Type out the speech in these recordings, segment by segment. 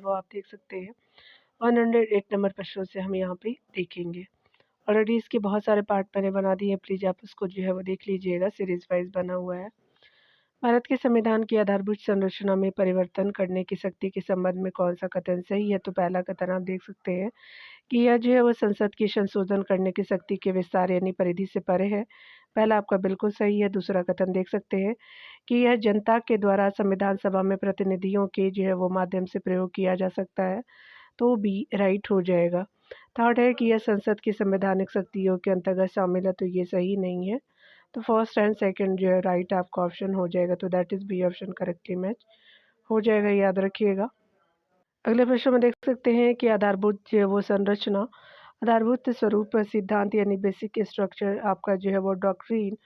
वो आप देख सकते हैं 108 नंबर प्रश्नों से हम यहाँ पे देखेंगे। ऑलरेडी इसके बहुत सारे पार्ट मैंने बना दिए हैं, प्लीज़ आप उसको जो है वो देख लीजिएगा, सीरीज़ वाइज़ बना हुआ है। भारत के संविधान की आधारभूत संरचना में परिवर्तन करने की शक्ति के संबंध में कौन-सा कथन सही है? तो पहला कथन आप देख सकते हैं कि यह जो है वो संसद की संशोधन करने की शक्ति के विस्तार यानी परिधि से परे है। पहला आपका बिल्कुल सही है। दूसरा कथन देख सकते हैं कि यह जनता के द्वारा संविधान सभा में प्रतिनिधियों के जो है वो माध्यम से प्रयोग किया जा सकता है, तो बी राइट हो जाएगा। थर्ड है कि यह संसद की संवैधानिक शक्तियों के अंतर्गत शामिल है, तो ये सही नहीं है। तो फर्स्ट एंड सेकंड जो है राइट आपका ऑप्शन हो जाएगा, तो that is B option correctly match हो जाएगा, याद रखिएगा। अगले प्रश्न में देख सकते हैं कि आधारभूत जो है वो संरचना, आधारभूत स्वरूप सिद्धांत यानी बेसिक स्ट्रक्चर आपका जो है वो डॉक्ट्रिन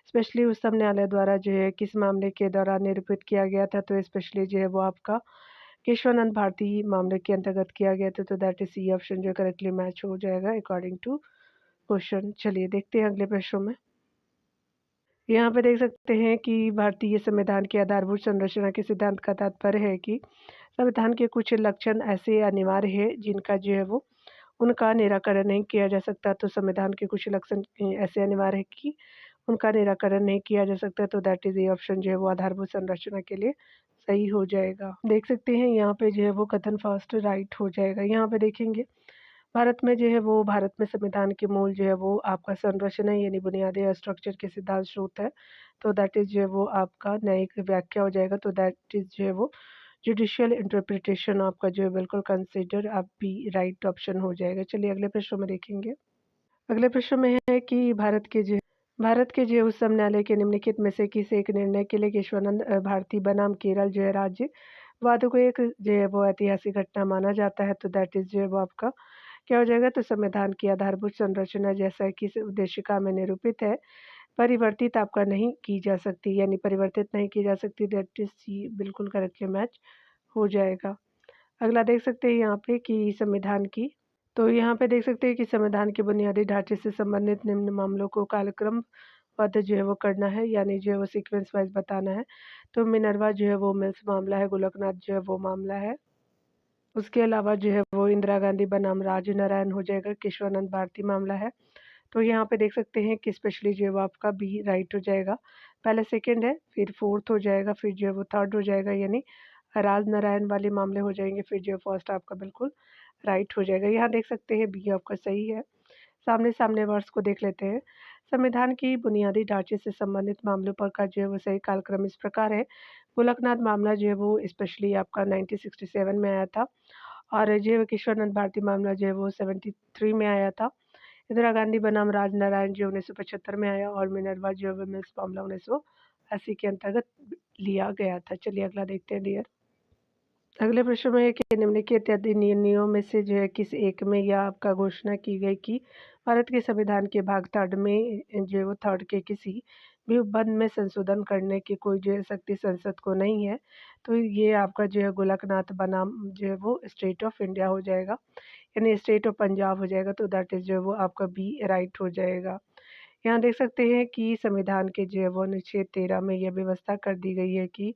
स्पेशली उच्चतम न्यायालय द्वारा जो है किस मामले के दौरान निरूपित किया गया था? तो स्पेशली जो है वो आपका केशवानंद भारती मामले के अंतर्गत किया गया था, तो दैट इज सी ऑप्शन जो करेक्टली मैच हो जाएगा अकॉर्डिंग टू क्वेश्चन। चलिए देखते हैं अगले प्रश्नों में। यहाँ पे देख सकते हैं कि भारतीय संविधान की आधारभूत संरचना के सिद्धांत का तात्पर्य है कि संविधान के कुछ लक्षण ऐसे अनिवार्य है जिनका जो है वो उनका निराकरण नहीं किया जा सकता। तो संविधान के कुछ लक्षण ऐसे अनिवार्य है कि उनका निराकरण नहीं किया जा सकता, तो दैट इज ये ऑप्शन जो है वो आधारभूत संरचना के लिए सही हो जाएगा। देख सकते हैं यहाँ पे जो है वो कथन फर्स्ट राइट हो जाएगा। यहाँ पे देखेंगे भारत में जो है वो भारत में संविधान के मूल जो है वो आपका संरचना यानी बुनियादी स्ट्रक्चर के सिद्धांत स्रोत है, तो दैट इज जो है वो आपका न्यायिक व्याख्या हो जाएगा, तो दैट इज जो है वो जुडिशियल इंटरप्रिटेशन आपका जो है बिल्कुल कंसिडर आप भी राइट ऑप्शन हो जाएगा। चलिए अगले प्रश्न में देखेंगे। अगले प्रश्न में है कि भारत के जो उच्चतम न्यायालय के निम्नलिखित में से किस एक निर्णय के लिए केशवानंद भारती बनाम केरल जो है राज्य वादों को एक जो है वो ऐतिहासिक घटना माना जाता है, तो दैट इज जो है वो आपका क्या हो जाएगा? तो संविधान की आधारभूत संरचना जैसा कि इस उद्देशिका में निरूपित है परिवर्तित आपका नहीं की जा सकती, यानी परिवर्तित नहीं की जा सकती, दैट इज सी बिल्कुल करेक्टली मैच हो जाएगा। अगला देख सकते हैं यहाँ पे कि संविधान की, तो यहाँ पे देख सकते हैं कि संविधान के बुनियादी ढांचे से संबंधित निम्न मामलों को कालक्रमबद्ध जो है वो करना है, यानी जो है वो सीक्वेंस वाइज बताना है। तो मिनर्वा जो है वो मिल्स मामला है, गोलकनाथ जो है वो मामला है। उसके अलावा जो है वो इंदिरा गांधी बनाम राजनारायण हो जाएगा, केशवानंद भारती मामला है। तो यहाँ पे देख सकते हैं कि स्पेशली जो है वो आपका बी राइट हो जाएगा। पहले सेकंड है, फिर फोर्थ हो जाएगा, फिर जो है वो थर्ड हो जाएगा, यानी राजनारायण वाले मामले हो जाएंगे, फिर जो है फर्स्ट आपका बिल्कुल राइट हो जाएगा। यहाँ देख सकते हैं बी आपका सही है। सामने सामने वर्ड्स को देख लेते हैं। संविधान की बुनियादी ढांचे से संबंधित मामलों पर का जो है वो सही कालक्रम इस प्रकार है। गोलकनाथ मामला जो है वो स्पेशली आपका 1967 में आया था, और जो है वो केशवानंद भारती मामला जो है वो 73 में आया था। इंदिरा गांधी बनाम राजनारायण जो 1975 में आया, और मिनर्वा जो है वो मिल्स मामला 1980 के अंतर्गत लिया गया था। चलिए अगला देखते हैं डियर। अगले प्रश्न में है कि निम्नलिखित अधिनियमों में से जो है किस एक में यह आपका घोषणा की गई कि भारत के संविधान के भाग थर्ड में जो है वो थर्ड के किसी भी उपबंध में संशोधन करने की कोई जो है शक्ति संसद को नहीं है। तो ये आपका जो है गोलकनाथ बनाम जो है वो स्टेट ऑफ इंडिया हो जाएगा, यानी स्टेट ऑफ पंजाब हो जाएगा, तो दैट इज जो है वो आपका बी राइट हो जाएगा। यहाँ देख सकते हैं कि संविधान के जो है वो अनुच्छेद 13 में यह व्यवस्था कर दी गई है कि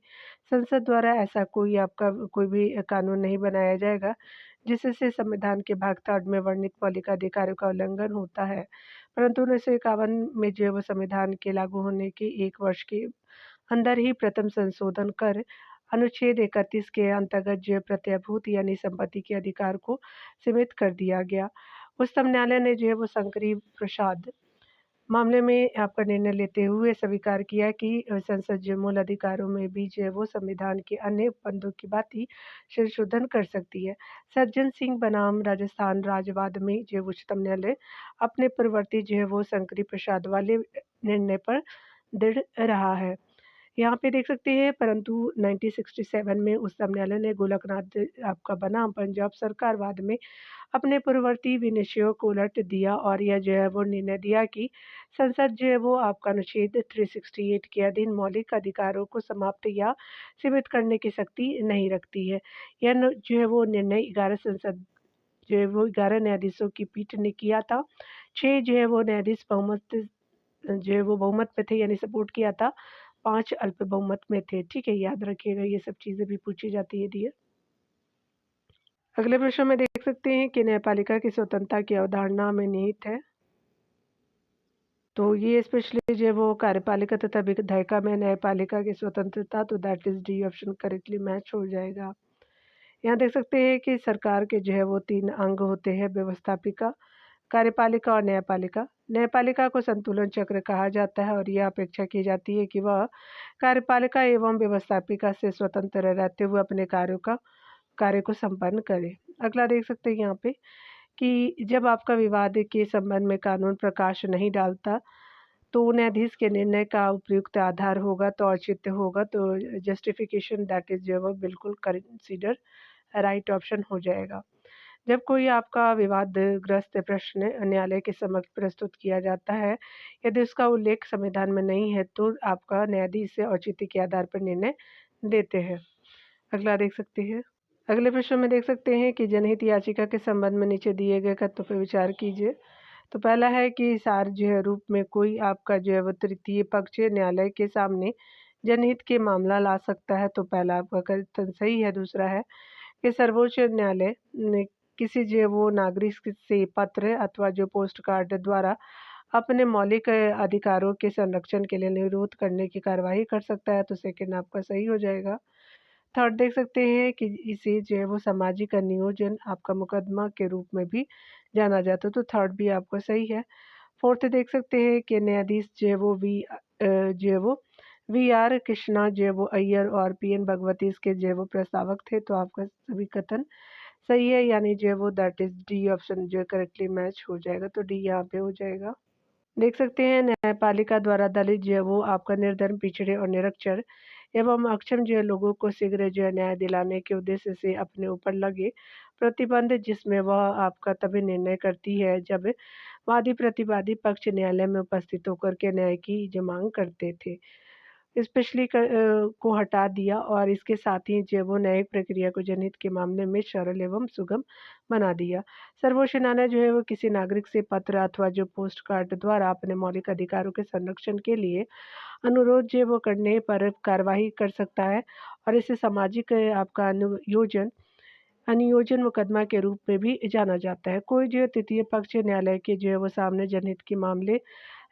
संसद द्वारा ऐसा कोई आपका कोई भी कानून नहीं बनाया जाएगा जिससे संविधान के भाग थर्ड में वर्णित मौलिक अधिकारों का उल्लंघन होता है। परंतु 1951 में जो है वो संविधान के लागू होने के 1 वर्ष के अंदर ही प्रथम संशोधन कर अनुच्छेद 31 के अंतर्गत जो है प्रत्यभूत यानी संपत्ति के अधिकार को सीमित कर दिया गया। उच्चतम न्यायालय ने जो है वो शंकरी प्रसाद मामले में आपका निर्णय लेते हुए स्वीकार किया कि संसद जो मूल अधिकारों में भी जो है वो संविधान के अन्य बंदों की भांति संशोधन कर सकती है। सज्जन सिंह बनाम राजस्थान राज्यवाद में जो उच्चतम न्यायालय अपने पूर्ववर्ती जो है वो शंकरी प्रसाद वाले निर्णय पर दृढ़ रहा है। यहाँ पे देख सकते हैं परंतु 1967 में उच्चतम न्यायालय ने गोलकनाथ आपका बनाम पंजाब सरकार वाद में अपने पूर्ववर्ती विनिश्चयों को उलट दिया, और यह जो है वो निर्णय दिया कि संसद जो है वो आपका अनुच्छेद 368 के अधीन मौलिक अधिकारों को समाप्त या सीमित करने की शक्ति नहीं रखती है। यह जो है वो निर्णय 11 संसद जो है वो 11 न्यायाधीशों की पीठ ने किया था। 6 जो है वो न्यायाधीश बहुमत जो है वो बहुमत में थे, यानी सपोर्ट किया था। 5 अल्प बहुमत में थे। ठीक है, याद रखिएगा, ये सब चीज़ें भी पूछी जाती है डियर। अगले प्रश्न में देख सकते हैं कि न्यायपालिका की स्वतंत्रता की अवधारणा में निहित है। तो ये स्पेशली जो है वो कार्यपालिका तथा विधायिका में न्यायपालिका की स्वतंत्रता, तो that is D option correctly match हो जाएगा। यहाँ देख सकते हैं कि सरकार के जो है वो 3 अंग होते हैं, व्यवस्थापिका, कार्यपालिका और न्यायपालिका। न्यायपालिका को संतुलन चक्र कहा जाता है और यह अपेक्षा की जाती है कि वह कार्यपालिका एवं व्यवस्थापिका से स्वतंत्र रहते हुए अपने कार्य को संपन्न करे। अगला देख सकते हैं यहाँ पे कि जब आपका विवाद के संबंध में कानून प्रकाश नहीं डालता, तो न्यायाधीश के निर्णय का उपयुक्त आधार होगा, तो औचित्य होगा, तो जस्टिफिकेशन दैट इज जो है वो बिल्कुल कंसीडर राइट ऑप्शन हो जाएगा। जब कोई आपका विवादग्रस्त प्रश्न न्यायालय के समक्ष प्रस्तुत किया जाता है, यदि उसका उल्लेख संविधान में नहीं है, तो आपका न्यायाधीश से औचित्य के आधार पर निर्णय देते हैं। अगला देख सकते हैं। अगले प्रश्न में देख सकते हैं कि जनहित याचिका के संबंध में नीचे दिए गए कथनों पर विचार कीजिए। तो पहला है कि सार जो है रूप में कोई आपका जो है वो तृतीय पक्ष न्यायालय के सामने जनहित के मामला ला सकता है, तो पहला आपका कथन सही है। दूसरा है कि सर्वोच्च न्यायालय ने किसी जो है वो नागरिक से पत्र अथवा जो पोस्ट कार्ड द्वारा अपने मौलिक अधिकारों के संरक्षण के लिए अनुरोध करने की कार्यवाही कर सकता है, तो सेकंड आपका सही हो जाएगा। थर्ड देख सकते हैं कि इसे जो है वो सामाजिक नियोजन आपका मुकदमा के रूप में भी जाना जाता है, तो थर्ड भी आपका सही है। फोर्थ देख सकते हैं कि न्यायाधीश जो है वो वी आर कृष्णा जो है वो अय्यर और पी एन भगवती इसके जो है वो प्रस्तावक थे, तो आपका सभी कथन सही है, यानी जो है वो दैट इज डी ऑप्शन जो है करेक्टली मैच हो जाएगा, तो डी यहाँ पे हो जाएगा। देख सकते हैं न्यायपालिका द्वारा दलित जो है वो आपका निर्धन, पिछड़े और निरक्षर एवं अक्षम जो है लोगों को शीघ्र जो है न्याय दिलाने के उद्देश्य से अपने ऊपर लगे प्रतिबंध, जिसमें वह आपका तभी निर्णय करती है जब वादी प्रतिवादी पक्ष न्यायालय में उपस्थित होकर के न्याय की जो मांग करते थे, स्पेशली को हटा दिया और इसके साथ ही जो वो न्यायिक प्रक्रिया को जनहित के मामले में सरल एवं सुगम बना दिया। सर्वोच्च न्यायालय जो है वो किसी नागरिक से पत्र अथवा जो पोस्ट कार्ड द्वारा अपने मौलिक अधिकारों के संरक्षण के लिए अनुरोध जो है वो करने पर कार्यवाही कर सकता है और इसे सामाजिक आपका अनियोजन मुकदमा के रूप में भी जाना जाता है। कोई जो है तृतीय पक्ष न्यायालय के जो है वो सामने जनहित के मामले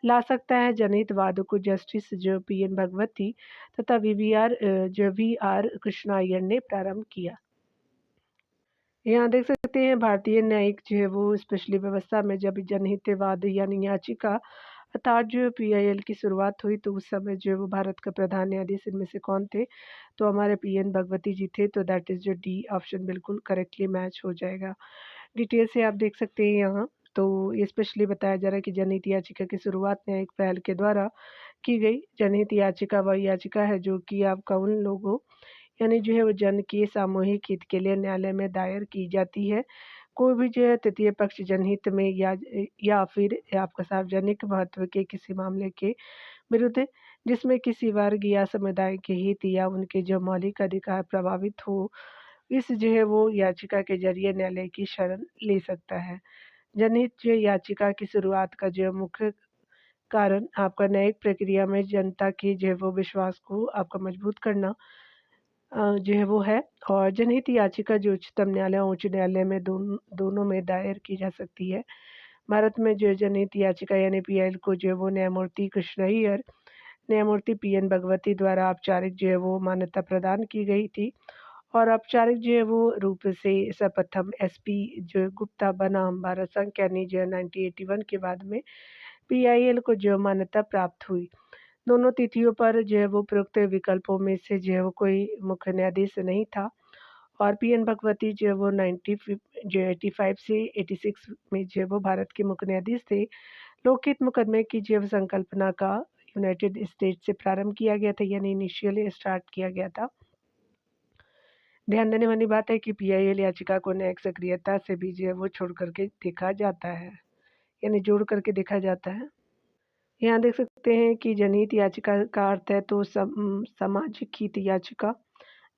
ला सकता है। जनहित वाद को जस्टिस जो पी एन भगवती तथा वी आर कृष्णा अय्यर ने प्रारंभ किया। यहाँ देख सकते हैं भारतीय न्यायिक जो है वो स्पेशली व्यवस्था में जब जनहित वाद यानी याचिका अर्थात जो पीआईएल की शुरुआत हुई, तो उस समय जो है वो भारत का प्रधान न्यायाधीश इनमें से कौन थे, तो हमारे पी एन भगवती जी थे, तो दैट इज जो डी ऑप्शन बिल्कुल करेक्टली मैच हो जाएगा। डिटेल से आप देख सकते हैं यहाँ, तो ये स्पेशली बताया जा रहा है कि जनहित याचिका की शुरुआत न्यायिक पहल के द्वारा की गई। जनहित याचिका वह याचिका है जो कि आपका उन लोगों यानी जो है वो जन के सामूहिक हित के लिए न्यायालय में दायर की जाती है। कोई भी जो है तृतीय पक्ष जनहित में या फिर आपका सार्वजनिक महत्व के किसी मामले के विरुद्ध जिसमें किसी वर्ग या समुदाय के हित या उनके जो मौलिक अधिकार प्रभावित हो, इस जो है वो याचिका के जरिए न्यायालय की शरण ले सकता है। जनहित जो याचिका की शुरुआत का जो मुख्य कारण आपका न्यायिक प्रक्रिया में जनता की जो है वो विश्वास को आपका मजबूत करना जो है वो है। और जनहित याचिका जो उच्चतम न्यायालय और उच्च न्यायालय में दोनों में दायर की जा सकती है। भारत में जो जनहित याचिका यानी पीआईएल को जो है वो न्यायमूर्ति कृष्ण अय्यर, न्यायमूर्ति पी एन भगवती द्वारा औपचारिक जो है वो मान्यता प्रदान की गई थी और औपचारिक जो है वो रूप से सर्वप्रथम एसपी जो गुप्ता बनाम भारत संघ यानी जो 1981 के बाद में पीआईएल को जो मान्यता प्राप्त हुई। दोनों तिथियों पर जो है वो प्रयुक्त विकल्पों में से जो है वो कोई मुख्य न्यायाधीश नहीं था और पी एन भगवती जो है वो 85 से 86 में जो है वो भारत के मुख्य न्यायाधीश थे। लोकहित मुकदमे की जो संकल्पना का यूनाइटेड स्टेट्स से प्रारंभ किया गया था, यानी इनिशियली स्टार्ट किया गया था। ध्यान देने वाली बात है कि पीआईएल याचिका को न्यायिक सक्रियता से भी जो है वो छोड़ करके देखा जाता है, यानी जोड़ करके देखा जाता है। यहाँ देख सकते हैं कि जनहित याचिका का अर्थ है तो सामाजिक हित याचिका,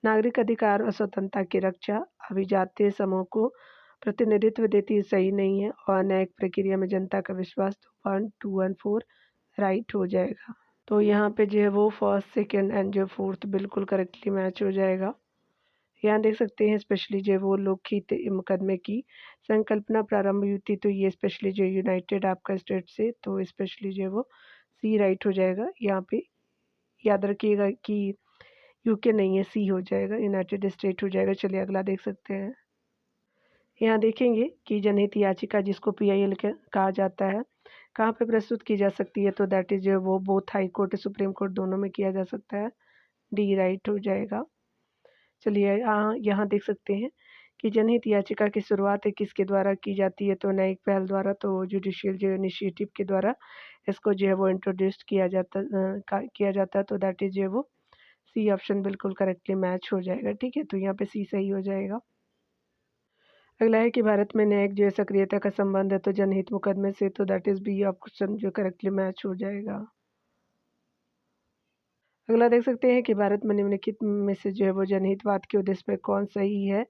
नागरिक अधिकार और स्वतंत्रता की रक्षा, अभिजातीय समूह को प्रतिनिधित्व देती सही नहीं है और न्यायिक प्रक्रिया में जनता का विश्वास 1, 2 और 4 राइट हो जाएगा। तो यहाँ पे जो है वो फर्स्ट, सेकेंड एंड जो फोर्थ बिल्कुल करेक्टली मैच हो जाएगा। यहाँ देख सकते हैं स्पेशली जो वो लोकहित मुकदमे की संकल्पना प्रारंभ हुई थी, तो ये स्पेशली जो यूनाइटेड आपका स्टेट से, तो स्पेशली जो वो सी राइट हो जाएगा। यहाँ पे याद रखिएगा कि यूके नहीं है, सी हो जाएगा, यूनाइटेड स्टेट हो जाएगा। चलिए अगला देख सकते हैं। यहाँ देखेंगे कि जनहित याचिका जिसको पीआईएल कहा जाता है, कहाँ पे प्रस्तुत की जा सकती है, तो दैट इज जो वो both high court supreme court दोनों में किया जा सकता है। डी राइट हो जाएगा। चलिए यहाँ देख सकते हैं कि जनहित याचिका की शुरुआत किसके द्वारा की जाती है, तो न्यायिक पहल द्वारा, तो जुडिशियल जो इनिशिएटिव के द्वारा इसको जो है वो इंट्रोड्यूस किया जाता है, तो दैट इज जो वो सी ऑप्शन बिल्कुल करेक्टली मैच हो जाएगा। ठीक है, तो यहाँ पे सी सही हो जाएगा। अगला है कि भारत में न्यायिक जो है सक्रियता का संबंध है तो जनहित मुकदमे से, तो दैट इज बी ऑप्शन जो करेक्टली मैच हो जाएगा। अगला देख सकते हैं कि भारत में निम्नलिखित में से जो है वो जनहितवाद के उद्देश्य में कौन सही है,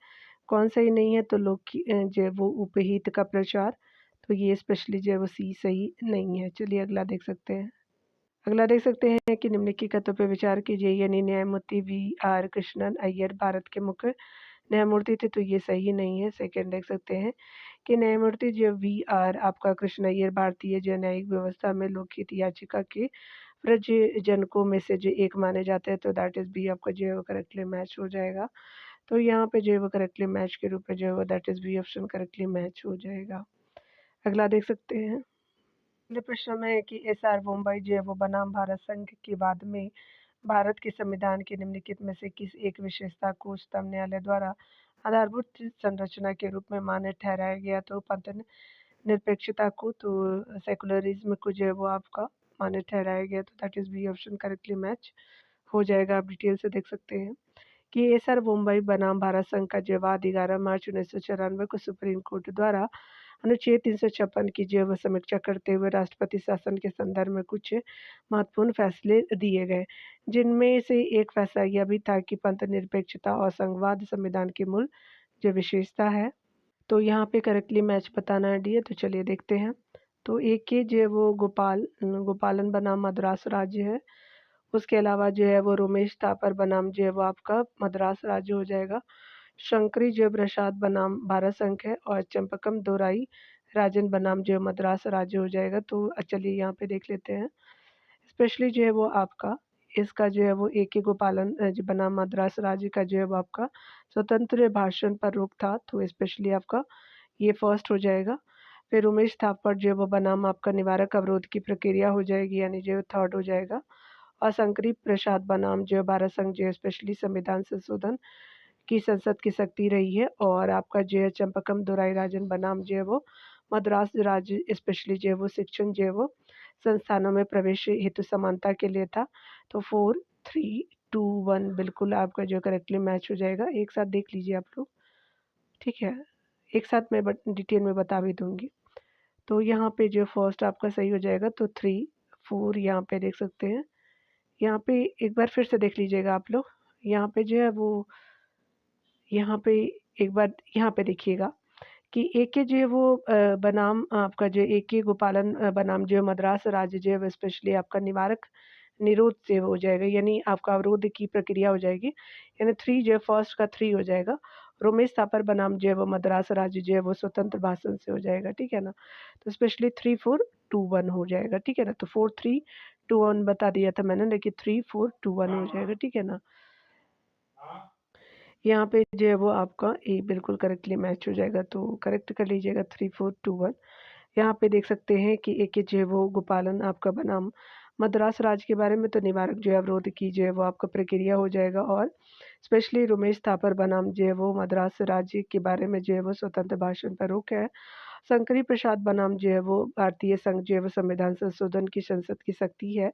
कौन सही नहीं है, तो लोग जो है वो उपहित का प्रचार, तो ये स्पेशली जो है वो सी सही नहीं है। चलिए अगला देख सकते हैं। अगला देख सकते हैं कि निम्नलिखित कथनों पर विचार कीजिए, यानी न्यायमूर्ति वी.आर. कृष्णन अय्यर भारत के मुख्य न्यायमूर्ति थे, तो ये सही नहीं है। सेकंड देख सकते हैं कि न्यायमूर्ति जो वी.आर. आपका कृष्ण अय्यर भारतीय जो न्यायिक व्यवस्था में लोकहित याचिका के जनकों में से जो एक माने जाते हैं, तो दैट इज बी आपका जो है वो करेक्टली मैच हो जाएगा। तो यहाँ पे जो है वो करेक्टली मैच के रूप में जो है वो that is B option correctly match हो जाएगा। अगला देख सकते हैं। अगले प्रश्न में है कि एस.आर. मुंबई जो है वो बनाम भारत संघ के बाद में भारत के संविधान के निम्नलिखित में से किस एक विशेषता को उच्चतम न्यायालय द्वारा आधारभूत संरचना के रूप में मान्य ठहराया गया, तो पंथ निरपेक्षता को, तो सेकुलरिज्म को जो है वो आपका मान्य ठहराया गया, तो that is B option correctly match हो जाएगा। आप डिटेल से देख सकते हैं कि एस.आर. मुंबई बनाम भारत संघ का जवाब 11 मार्च 1994 को सुप्रीम कोर्ट द्वारा अनुच्छेद 356 की जो है समीक्षा करते हुए राष्ट्रपति शासन के संदर्भ में कुछ महत्वपूर्ण फैसले दिए गए, जिनमें से एक फैसला यह भी था कि पंथ निरपेक्षता और संघवाद संविधान की मूल जो विशेषता है, तो यहाँ पे करेक्टली मैच बताना है डी है। तो चलिए देखते हैं। तो एक के जो है वो गोपालन बनाम मद्रास राज्य है। उसके अलावा जो है वो रोमेश थापर बनाम जो है वो आपका मद्रास राज्य हो जाएगा। शंकरी जो प्रसाद बनाम भारत संघ है, और चंपकम दोराई राजन बनाम जो मद्रास राज्य हो जाएगा। तो चलिए यहाँ पे देख लेते हैं। स्पेशली जो है वो आपका इसका जो है वो ए के गोपालन जो बनाम मद्रास राज्य का जो है वो आपका स्वतंत्र भाषण पर रोक था, तो स्पेशली आपका ये फर्स्ट हो जाएगा। फिर उमेश थापड़ जो है वो बनाम आपका निवारक अवरोध की प्रक्रिया हो जाएगी, यानी जो थर्ड हो जाएगा। और शंकरी प्रसाद बनाम जो भारत संघ जो स्पेशली संविधान संशोधन की संसद की शक्ति रही है। और आपका जो है चंपकम दोराई राजन बनाम जो है वो मद्रास राज्य स्पेशली जो है वो शिक्षण जो है वो संस्थानों में प्रवेश हेतु समानता के लिए था। तो 4 3 2 1 बिल्कुल आपका जो करेक्टली मैच हो जाएगा। एक साथ देख लीजिए आप लोग, ठीक है, एक साथ मैं डिटेल में बता भी दूंगी। तो यहाँ पे जो फर्स्ट आपका सही हो जाएगा, तो 3 4 यहाँ पे देख सकते हैं। यहाँ पे एक बार फिर से देख लीजिएगा आप लोग। यहाँ पे जो है वो यहाँ पे एक बार यहाँ पे देखिएगा कि ए के जो है वो बनाम आपका जो ए के गोपालन बनाम जो मद्रास राज्य जो है स्पेशली आपका निवारक निरोध से हो जाएगा, यानी आपका अवरोध की प्रक्रिया हो जाएगी, यानी 3 जो है फर्स्ट का 3 हो जाएगा। रोमेश थापर बनाम जो है वो मद्रास राज्य जो है वो स्वतंत्र भाषण से हो जाएगा, ठीक है ना। तो स्पेशली 3 4 2 1 हो जाएगा, ठीक है ना। तो 4 3 2 1 बता दिया था मैंने, लेकिन 3 4 2 1 हो जाएगा, ठीक है ना। यहाँ पे जो है वो आपका ए बिल्कुल करेक्टली मैच हो जाएगा, तो करेक्ट कर लीजिएगा 3 4 2 1। यहाँ पे देख सकते हैं कि एक जो है वो गोपालन आपका बनाम मद्रास राज्य के बारे में, तो निवारक जो है अवरोध की जो है वो आपका प्रक्रिया हो जाएगा। और स्पेशली रोमेश थापर बनाम जो है वो मद्रास राज्य के बारे में जो है वो स्वतंत्र भाषण पर रोक है। शंकरी प्रसाद बनाम जो है वो भारतीय संघ जो है वो संविधान संशोधन की संसद की शक्ति है।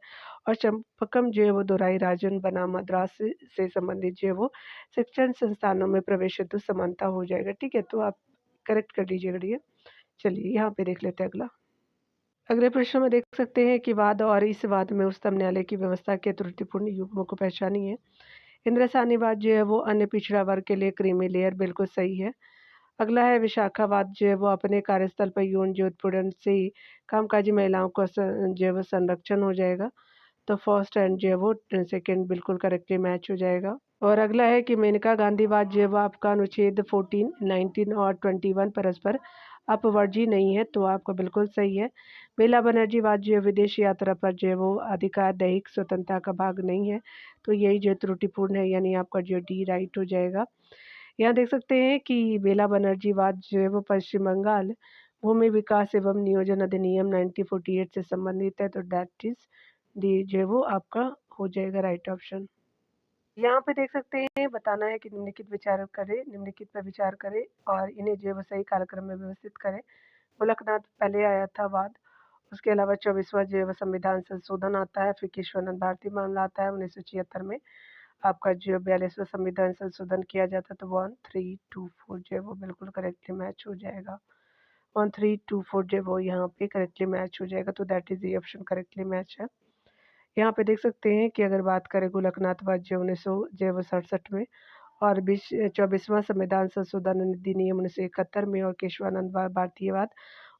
और चंपकम जो है वो दोराई राजन बनाम मद्रास से संबंधित जो है वो शिक्षण संस्थानों में प्रवेश हेतु समानता हो जाएगा, ठीक है। तो आप करेक्ट कर लीजिएगा ये। चलिए यहाँ पे देख लेते हैं अगला। अगले प्रश्न में देख सकते हैं कि वाद और इस वाद में उच्चतम न्यायालय की व्यवस्था के त्रुटिपूर्ण युग्मों को पहचानिए। इंद्रसानीवाद जो है वो अन्य पिछड़ा वर्ग के लिए क्रीमी लेयर, बिल्कुल सही है। अगला है विशाखावाद जो है वो अपने कार्यस्थल पर यौन उत्पीड़न से कामकाजी महिलाओं का जो है वो संरक्षण हो जाएगा। तो फर्स्ट एंड जो है वो सेकेंड बिल्कुल करेक्टली मैच हो जाएगा। और अगला है कि मेनका गांधीवाद जो है वो आपका अनुच्छेद 14, 19 और 21 परस्पर अपवर्जी नहीं है, तो आपका बिल्कुल सही है। बेला बनर्जीवाद जो है विदेश यात्रा पर जो है वो अधिकार दैहिक स्वतंत्रता का भाग नहीं है, तो यही जो त्रुटिपूर्ण है, यानी आपका जो डी राइट हो जाएगा। यहाँ देख सकते हैं कि बेला बनर्जीवाद जो है वो पश्चिम बंगाल भूमि विकास एवं नियोजन अधिनियम 1948 से संबंधित है, तो दैट इज डी जो है वो आपका हो जाएगा राइट ऑप्शन। यहाँ पे देख सकते हैं बताना है कि निम्नलिखित पर विचार करें और इन्हें जो है वो सही कार्यक्रम में व्यवस्थित करें। गोलकनाथ पहले आया था वाद, उसके अलावा 24वां जो है वो संविधान संशोधन आता है, फिर केशवानंद भारती मामला आता है 1976 में। आपका जो 42वां संविधान संशोधन किया जाता तो 1324 जो है वो बिल्कुल करेक्टली मैच हो जाएगा। 1324 जो है वो यहाँ पे करेक्टली मैच हो जाएगा, तो that is the option correctly match है। यहाँ पे देख सकते हैं कि अगर बात करें गोलकनाथ वाद जो 1967 में और 24वां संविधान संशोधन अधिनियम 1971 में और केशवानंद भारतीयवाद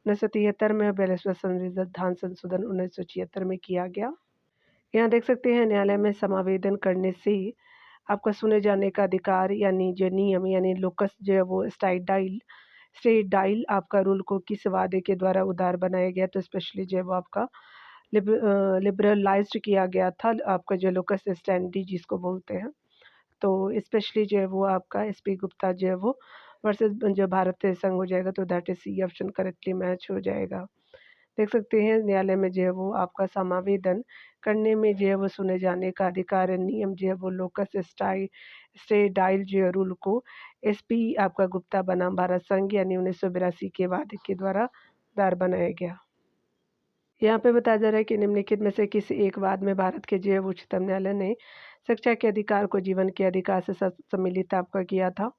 1973 में और 42वां संविधान संशोधन 1976 में किया गया। यहाँ देख सकते हैं न्यायालय में समावेदन करने से आपका सुने जाने का अधिकार यानी जो नियम यानी लोकस जो है वो स्टेट डाइल आपका रूल को किस वादे के द्वारा उदार बनाया गया, तो स्पेशली जो है वो आपका लिबरलाइज्ड किया गया था, आपका जो लोकस स्टैंडी जिसको बोलते हैं। तो स्पेशली जो है वो आपका एसपी गुप्ता जो है वो वर्सेस जो भारत संघ हो जाएगा, तो that is C option correctly match हो जाएगा। देख सकते हैं न्यायालय में जो है वो आपका समावेदन करने में जो है वो सुने जाने का अधिकार नियम जो है वो लोकस स्टे डाइल जो है रूल को एसपी आपका गुप्ता बनाम भारत संघ यानी 1982 के वादे के द्वारा दार बनाया गया। यहाँ पे बताया जा रहा है कि निम्नलिखित में से किसी एक वाद में भारत के जो है उच्चतम न्यायालय ने शिक्षा के अधिकार को जीवन के अधिकार से सम्मिलित आपका किया था,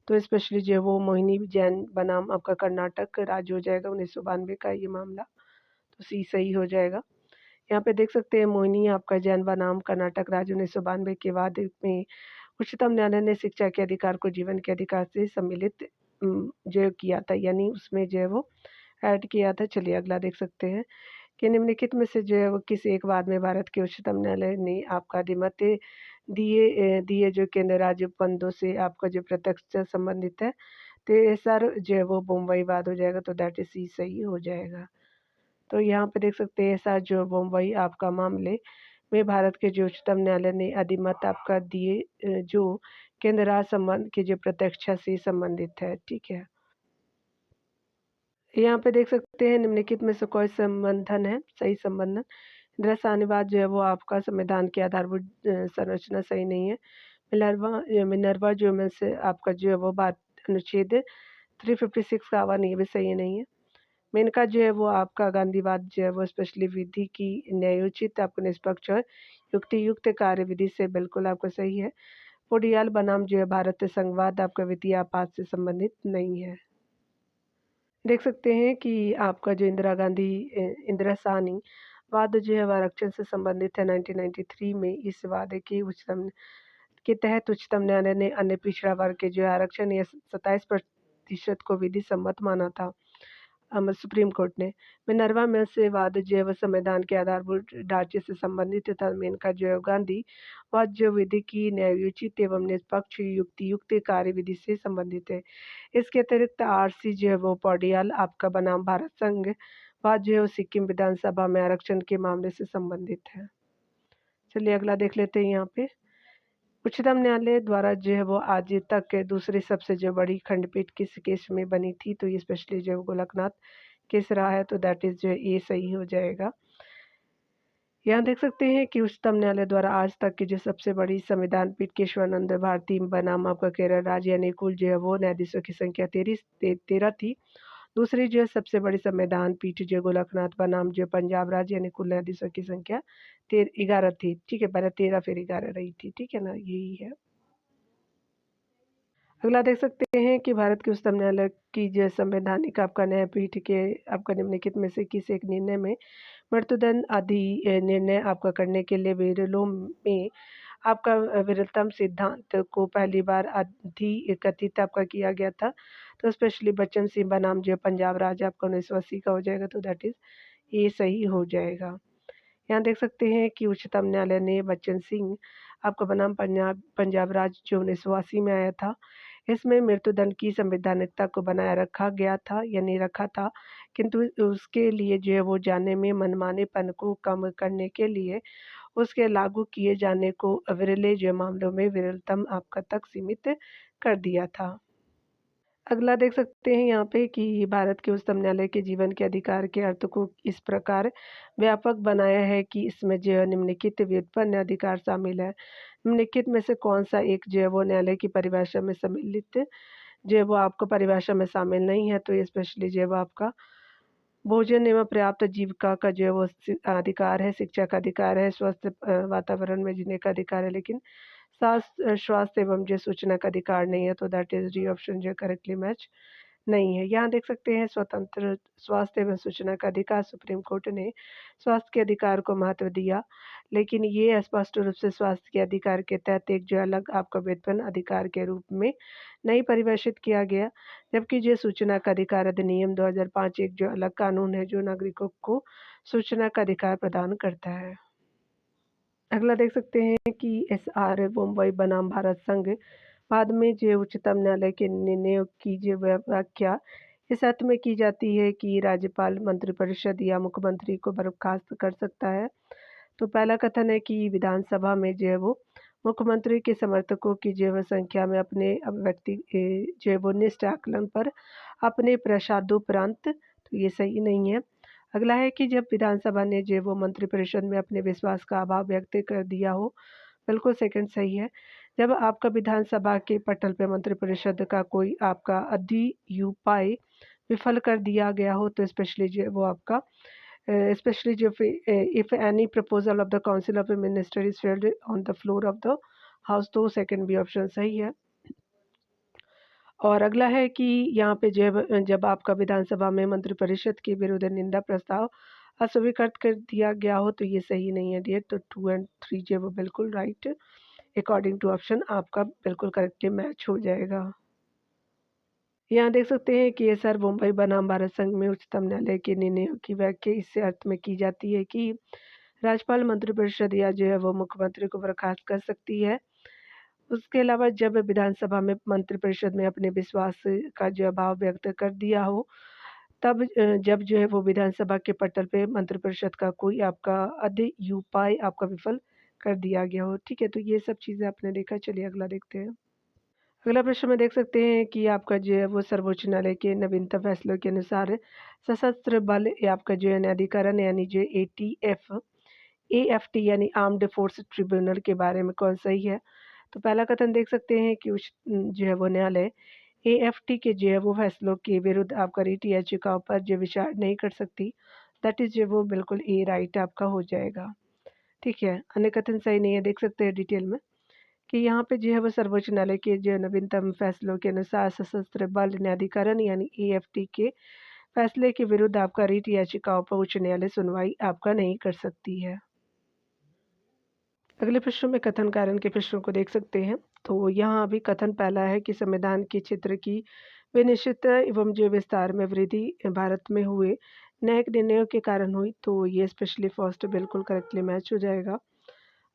तो स्पेशली जो है वो मोहिनी जैन बनाम आपका कर्नाटक राज्य हो जाएगा 1992 का ये मामला, तो सी सही हो जाएगा। यहाँ पे देख सकते हैं मोहिनी आपका जैन बनाम कर्नाटक राज्य 1992 के बाद में उच्चतम न्यायालय ने शिक्षा के अधिकार को जीवन के अधिकार से सम्मिलित जो किया था, यानी उसमें जो है वो ऐड किया था। चलिए अगला देख सकते हैं कि निम्नलिखित में से जो है वो किस एक वाद में भारत के उच्चतम न्यायालय ने आपका अधिमत दिए जो केंद्र राज्य उपबंधों से आपका जो प्रत्यक्ष संबंधित है, तो सर जो है वो मुंबई वाद हो जाएगा, तो दैट इज सी सही हो जाएगा। तो यहाँ पे देख सकते हैं सर जो मुंबई आपका मामले में भारत के जो उच्चतम न्यायालय ने अधिमत आपका दिए जो केंद्र राज्य संबंध के जो प्रत्यक्षा से संबंधित है, ठीक है। यहाँ पे देख सकते हैं निम्नलिखित में से कोई संबंधन है सही संबंधन। इंदिरा जो है वो आपका संविधान के आधारभूत संरचना सही नहीं है। मिनर्वा जो में से आपका जो है वो बात अनुच्छेद 356 का आवा नहीं भी सही नहीं है। मेनका जो है वो आपका गांधीवाद जो है वो स्पेशली विधि की न्यायोचित आपको निष्पक्ष और युक्ति युक्त कार्य विधि से बिल्कुल आपको सही है। पोडियाल बनाम जो है भारत संघवाद आपका वित्तीय आपात से संबंधित नहीं है। देख सकते हैं कि आपका जो इंदिरा साहनी वाद जो है आरक्षण से संबंधित है 1993 में। इस वादे के तहत उच्चतम न्यायालय ने अन्य पिछड़ा वर्ग के जो आरक्षण या 27% को विधि सम्मत माना था सुप्रीम कोर्ट ने। मिनर्वा मिल से वाद जो है संविधान के आधारभूत ढांचे से संबंधित तथा मेनका जो है गांधी वाद जो विधि की न्यायोचित एवं निष्पक्ष युक्त कार्य विधि से संबंधित है। इसके अतिरिक्त आरसी जो है वो पौडियाल आपका बनाम भारत संघ वाद जो है सिक्किम विधानसभा में आरक्षण के मामले से संबंधित है। चलिए अगला देख लेते हैं। यहाँ पे उच्चतम न्यायालय द्वारा जो है वो आज तक दूसरी सबसे जो बड़ी खंडपीठ किस केस में बनी थी, तो ये स्पेशली जो गोलकनाथ केस रहा है, तो दैट इज जो ये सही हो जाएगा। यहाँ देख सकते हैं कि उच्चतम न्यायालय द्वारा आज तक की जो सबसे बड़ी संविधान पीठ केशवानंद भारती बनाम आपका केरल राज्य यानी कुल जो है वो न्यायाधीशों की संख्या 13 थी। दूसरी जो है सबसे बड़ी संविधान पीठ जो गोलकनाथ बनाम जो पंजाब राज्य यानी कुल न्यायाधीशों की संख्या 11 थी, ठीक है। पहले 13 फिर 11 रही थी, ठीक है ना, यही है। अगला देख सकते हैं कि भारत के उच्चतम न्यायालय की जो संवैधानिक आपका न्यायपीठ के आपका निम्नलिखित में से किस एक निर्णय में मृत्युदंड आदि निर्णय आपका करने के लिए विरलों में आपका विरलतम सिद्धांत को पहली बार अधिकथित आपका किया गया था, तो स्पेशली बच्चन सिंह बनाम जो पंजाब राज्य आपका 1980 का हो जाएगा, तो दैट इज ये सही हो जाएगा। यहाँ देख सकते हैं कि उच्चतम न्यायालय ने बच्चन सिंह आपका बनाम पंजाब राज्य जो 1980 में आया था। इसमें मृत्युदंड की संवैधानिकता को बनाए रखा गया था या नहीं रखा था, किंतु उसके लिए जो है वो जाने में मनमानेपन को कम करने के लिए उसके लागू किए जाने को विरले जो मामलों में विरलतम आपका तक सीमित कर दिया था। अगला देख सकते हैं यहाँ पे कि भारत के उच्चतम न्यायालय के जीवन के अधिकार के अर्थ को इस प्रकार व्यापक बनाया है कि इसमें जो है निम्नलिखित व्युत्पन्न अधिकार शामिल है। निम्नलिखित में से कौन-सा एक जो है वो न्यायालय की परिभाषा में सम्मिलित जो है वो आपको परिभाषा में शामिल नहीं है, तो ये स्पेशली जो है वो आपका भोजन एवं पर्याप्त जीविका का जो है वो अधिकार है, शिक्षा का अधिकार है, स्वस्थ वातावरण में जीने का अधिकार है, लेकिन स्वास्थ्य एवं जो सूचना का अधिकार नहीं है, तो दैट इज़ डी ऑप्शन जो करेक्टली मैच नहीं है। यहाँ देख सकते हैं स्वतंत्र स्वास्थ्य एवं सूचना का अधिकार सुप्रीम कोर्ट ने स्वास्थ्य के अधिकार को महत्व दिया, लेकिन ये स्पष्ट रूप से स्वास्थ्य के अधिकार के तहत एक जो अलग आपका व्युत्पन्न अधिकार के रूप में नहीं परिभाषित किया गया, जबकि जो सूचना का अधिकार अधिनियम 2005 एक जो अलग कानून है जो नागरिकों को सूचना का अधिकार प्रदान करता है। अगला देख सकते हैं कि एसआर मुंबई बनाम भारत संघ बाद में जो उच्चतम न्यायालय के निर्णयों की जो व्याख्या इस अर्थ में की जाती है कि राज्यपाल मंत्रिपरिषद या मुख्यमंत्री को बर्खास्त कर सकता है। तो पहला कथन है कि विधानसभा में जो है वो मुख्यमंत्री के समर्थकों की जो है वो संख्या में अपने अभिव्यक्ति जो है वो निष्ठ आकलन पर अपने प्रसादोपरांत, तो ये सही नहीं है। अगला है कि जब विधानसभा ने जो है वो मंत्रिपरिषद में अपने विश्वास का अभाव व्यक्त कर दिया हो, बिल्कुल सेकंड सही है। जब आपका विधानसभा के पटल पे मंत्रिपरिषद का कोई आपका अधिउपाय विफल कर दिया गया हो, तो स्पेशली जो है वो आपका especially if any proposal of the council of the minister is failed on the floor of the house, तो सेकंड बी ऑप्शन सही है। और अगला है कि यहाँ पे जब आपका विधानसभा में मंत्रिपरिषद के विरुद्ध निंदा प्रस्ताव अस्वीकृत कर दिया गया हो, तो ये सही नहीं है डियर। तो 2 और 3 जो है वो बिल्कुल राइट अकॉर्डिंग टू ऑप्शन आपका बिल्कुल करेक्टली मैच हो जाएगा। यहाँ देख सकते हैं कि एसआर मुंबई बनाम भारत संघ में उच्चतम न्यायालय के निर्णयों की व्याख्या इस अर्थ में की जाती है कि राज्यपाल मंत्रिपरिषद या जो है वो मुख्यमंत्री को बर्खास्त कर सकती है। उसके अलावा जब विधानसभा में मंत्रिपरिषद में अपने विश्वास का जो अभाव व्यक्त कर दिया हो, तब जब जो है वो विधानसभा के पटल पे मंत्रिपरिषद का कोई आपका अधिउपाय आपका विफल कर दिया गया हो। ठीक है, तो ये सब चीज़ें आपने देखा। चलिए अगला देखते हैं। अगला प्रश्न में देख सकते हैं कि आपका जो है वो सर्वोच्च न्यायालय के नवीनतम फैसलों के अनुसार सशस्त्र बल या आपका जो है न्यायाधिकरण यानी जो एएफटी यानी आर्म्ड फोर्स ट्रिब्यूनल के बारे में कौन सही है। तो पहला कथन देख सकते हैं कि जो है वो न्यायालय एएफटी के जो है वो फैसलों के विरुद्ध आपका रिट याचिकाओं पर जो विचार नहीं कर सकती। दैट इज जो वो बिल्कुल ए राइट आपका हो जाएगा। ठीक है, अन्य कथन सही नहीं है। देख सकते हैं डिटेल में कि यहाँ पे जो है वो सर्वोच्च न्यायालय के जो नवीनतम फैसलों के अनुसार सशस्त्र बल न्यायाधिकरण यानी एएफटी के फैसले के विरुद्ध आपका रिट याचिकाओं पर उच्च न्यायालय सुनवाई आपका नहीं कर सकती है। अगले प्रश्न में कथन कारण के प्रश्नों को देख सकते हैं। तो यहाँ अभी कथन पहला है कि संविधान के क्षेत्र की विनिश्चितता एवं जो विस्तार में वृद्धि भारत में हुए न्यायिक निर्णयों के कारण हुई, तो ये स्पेशली फर्स्ट बिल्कुल करेक्टली मैच हो जाएगा।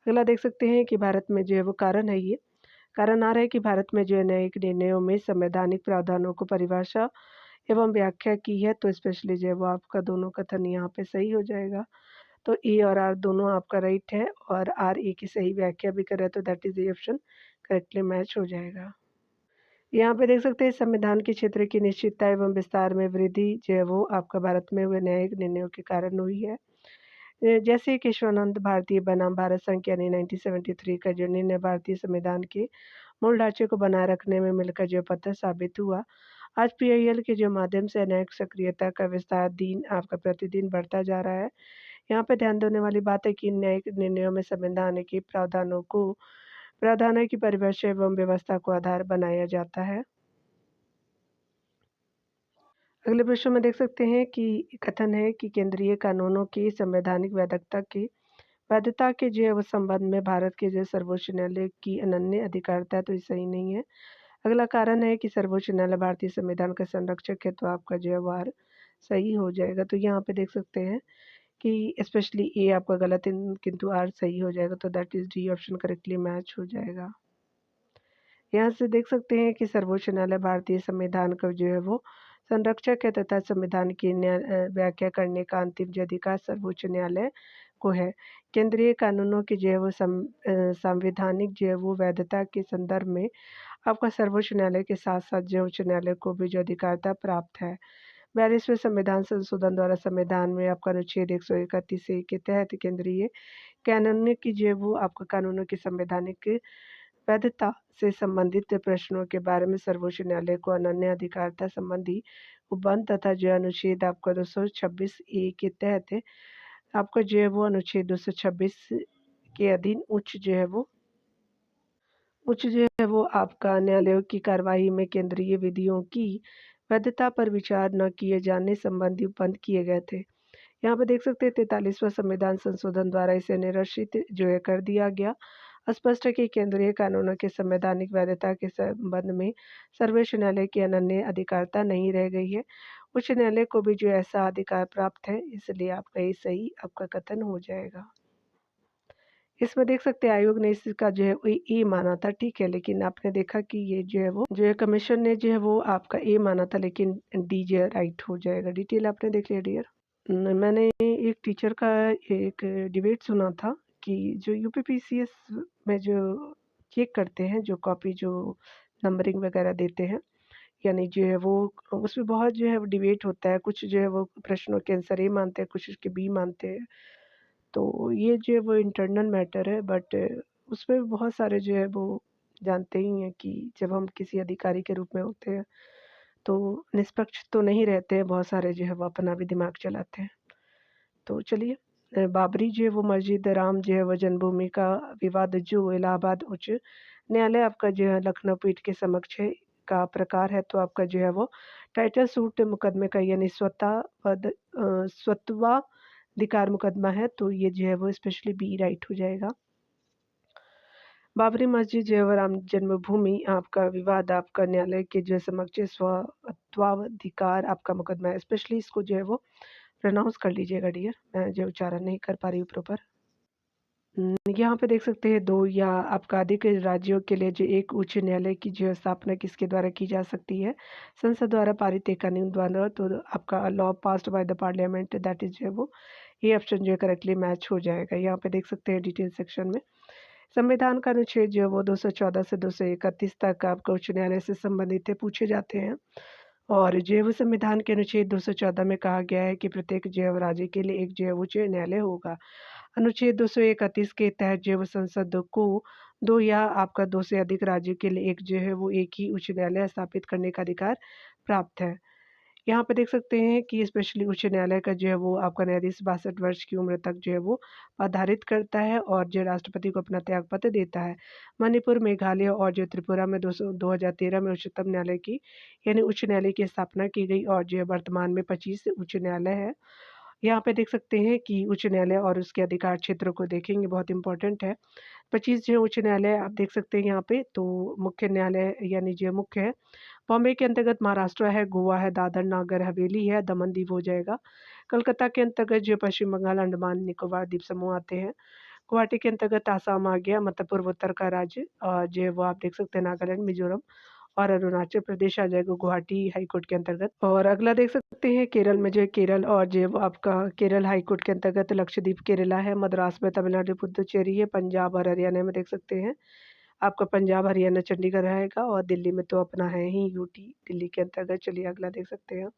अगला देख सकते हैं कि भारत में जो है वो कारण है, ये कारण आ रहा है कि भारत में जो है न्यायिक निर्णयों में संवैधानिक प्रावधानों को परिभाषा एवं व्याख्या की है, तो स्पेशली जो है वो आपका दोनों कथन यहाँ पे सही हो जाएगा। तो ए और आर दोनों आपका राइट है और आर ए की सही व्याख्या भी करे, तो that is A option correctly match हो जाएगा। यहाँ पे देख सकते हैं संविधान के क्षेत्र की निश्चितता एवं विस्तार में वृद्धि जो है वो आपका भारत में हुए न्यायिक निर्णयों के कारण हुई है। जैसे केशवानंद भारतीय बनाम भारत संघ यानी 1973 का जो निर्णय भारतीय संविधान के मूल ढांचे को बनाए रखने में मिलकर जो पत्र साबित हुआ। आज पीआईएल के जो माध्यम से न्यायिक सक्रियता का विस्तार दिन आपका प्रतिदिन बढ़ता जा रहा है। यहाँ पे ध्यान देने वाली बात है कि न्यायिक निर्णयों में संविधान के प्रावधानों की परिभाषा एवं व्यवस्था को आधार बनाया जाता है। अगले प्रश्न में देख सकते हैं कि कथन है कि केंद्रीय कानूनों की संवैधानिक वैधता के जो है वो संबंध में भारत के जो सर्वोच्च न्यायालय की अनन्य अधिकारिता है, तो ये सही नहीं है। अगला कारण है कि सर्वोच्च न्यायालय भारतीय संविधान का संरक्षक है, तो आपका जो है वो सही हो जाएगा। तो यहाँ पे देख सकते हैं कि स्पेशली ए आपका गलत है किंतु आर सही हो जाएगा, तो that is D option correctly match हो जाएगा। यहाँ से देख सकते हैं कि सर्वोच्च न्यायालय भारतीय संविधान का जो है वो संरक्षक है तथा संविधान की व्याख्या करने का अंतिम जो अधिकार सर्वोच्च न्यायालय को है। केंद्रीय कानूनों की जो है वो संवैधानिक जो है वो वैधता के संदर्भ में आपका सर्वोच्च न्यायालय के साथ साथ जो उच्च न्यायालय को भी जो अधिकारता प्राप्त है। 42वें संविधान संशोधन द्वारा संविधान में आपका अनुच्छेद 131 ए के तहत केंद्रीय कानूनों की जो है वो आपका कानूनों की संवैधानिक वैधता से संबंधित प्रश्नों के बारे में सर्वोच्च न्यायालय को अनन्य अधिकारता संबंधी उपबंध तथा जो अनुच्छेद आपका 226 ए के तहत आपका जो है वो अनुच्छेद 226 के अधीन उच्च जो है वो आपका न्यायालयों की कार्यवाही में केंद्रीय विधियों की वैधता पर विचार न किए जाने संबंधी उपबंध किए गए थे। यहाँ पे देख सकते हैं 43वां संविधान संशोधन द्वारा इसे निरसित जो है कर दिया गया। स्पष्ट है कि केंद्रीय कानूनों के संवैधानिक वैधता के संबंध में सर्वोच्च न्यायालय की अनन्य अधिकारता नहीं रह गई है। उच्च न्यायालय को भी जो ऐसा अधिकार प्राप्त है, इसलिए आपका ये सही आपका कथन हो जाएगा। इसमें देख सकते हैं आयोग ने इसका जो है ए माना था, ठीक है, लेकिन आपने देखा कि ये जो है वो जो है कमीशन ने जो है वो आपका ए माना था, लेकिन डी जो है राइट हो जाएगा। डिटेल आपने देख लिया डियर। मैंने एक टीचर का एक डिबेट सुना था कि जो यूपीपीसीएस में जो चेक करते हैं, जो कॉपी जो नंबरिंग वगैरह देते हैं, यानी जो है वो उसमें बहुत जो है वो डिबेट होता है। कुछ जो है वो प्रश्नों के आंसर ए मानते हैं, कुछ उसके बी मानते हैं। तो ये जो है वो इंटरनल मैटर है, बट उसमें भी बहुत सारे जो है वो जानते ही हैं कि जब हम किसी अधिकारी के रूप में होते हैं तो निष्पक्ष तो नहीं रहते हैं, बहुत सारे जो है वो अपना भी दिमाग चलाते हैं। तो चलिए, बाबरी जो है वो मस्जिद राम जो है वो जन्मभूमि का विवाद जो इलाहाबाद उच्च न्यायालय आपका जो है लखनऊ पीठ के समक्ष है का प्रकार है, तो आपका जो है वो टाइटल सूट मुकदमे का यानी स्वत्वाधिकार मुकदमा है, तो ये जो है वो स्पेशली बी राइट हो जाएगा। बाबरी मस्जिद जो है वो राम जन्मभूमि आपका विवाद आपका न्यायालय के जो समक्ष स्वत्वाधिकार आपका मुकदमा है। स्पेशली इसको जो है वो प्रोनाउंस कर लीजिएगा डियर, मैं जो उच्चारण नहीं कर पा रही हूँ प्रॉपर। यहाँ पे देख सकते हैं 2 या आपका अधिक राज्यों के लिए जो एक उच्च न्यायालय की जो स्थापना किसके द्वारा की जा सकती है? संसद द्वारा पारित एक कानून द्वारा। तो आपका law passed by the parliament, that is जो है वो ये ऑप्शन जो है करेक्टली मैच हो जाएगा। यहाँ पे देख सकते हैं डिटेल सेक्शन में संविधान का अनुच्छेद जो है वो 214 से 231 तक आपका उच्च न्यायालय से संबंधित है, पूछे जाते हैं। और जो है वो संविधान के अनुच्छेद 214 में कहा गया है कि प्रत्येक जो है वो राज्य के लिए एक जो है उच्च न्यायालय होगा। अनुच्छेद 231 के तहत जो है वो संसद को 2 या आपका 2 से अधिक राज्यों के लिए एक जो है वो एक ही उच्च न्यायालय स्थापित करने का अधिकार प्राप्त है। यहाँ पे देख सकते हैं कि स्पेशली उच्च न्यायालय का जो है वो आपका न्यायाधीश 62 वर्ष की उम्र तक जो है वो आधारित करता है और जो राष्ट्रपति को अपना त्यागपत्र देता है। मणिपुर, मेघालय और जो त्रिपुरा में 2013 में उच्चतम न्यायालय की यानी उच्च न्यायालय की स्थापना की गई और जो है वर्तमान में 25 उच्च न्यायालय है। यहाँ पे देख सकते हैं कि उच्च न्यायालय और उसके अधिकार क्षेत्रों को देखेंगे, बहुत इंपॉर्टेंट है। 25 जो उच्च न्यायालय आप देख सकते हैं यहाँ पे, तो मुख्य न्यायालय यानी जो मुख्य है बॉम्बे के अंतर्गत महाराष्ट्र है, गोवा है, दादर नागर हवेली है, दमन दीव हो जाएगा। कलकत्ता के अंतर्गत जो पश्चिम बंगाल, अंडमान निकोबार द्वीप समूह आते हैं। गुवाहाटी के अंतर्गत आसाम आ गया, मतलब पूर्वोत्तर का राज्य, और जो है वो आप देख सकते हैं नागालैंड, मिजोरम और अरुणाचल प्रदेश आ जाएगा गुवाहाटी हाईकोर्ट के अंतर्गत। और अगला देख सकते हैं केरल में जो है केरल और जो है वो आपका केरल हाईकोर्ट के अंतर्गत लक्षद्वीप केरला है, मद्रास में तमिलनाडु पुदुचेरी है, पंजाब और हरियाणा में देख सकते हैं आपका पंजाब, हरियाणा, चंडीगढ़ रहेगा और दिल्ली में तो अपना है ही यूटी दिल्ली के अंतर्गत। चलिए अगला देख सकते हैं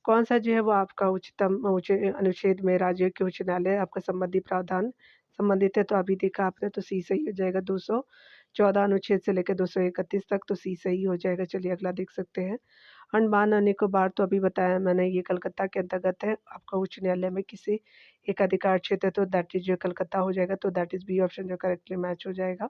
कौन सा जो है वो आपका उच्चतम उच्च अनुच्छेद में राज्यों के उच्च न्यायालय आपका संबंधी प्रावधान संबंधित है, तो अभी देखा आपने, तो सी सही हो जाएगा। 214 अनुच्छेद से लेकर 231 तक, तो सी सही हो जाएगा। चलिए अगला देख सकते हैं अंडमान और निकोबार, तो अभी बताया मैंने ये कलकत्ता के अंतर्गत है आपका उच्च न्यायालय में किसी एक अधिकार क्षेत्र, तो दैट इज जो कलकत्ता हो जाएगा, तो दैट इज बी ऑप्शन जो करेक्टली मैच हो जाएगा।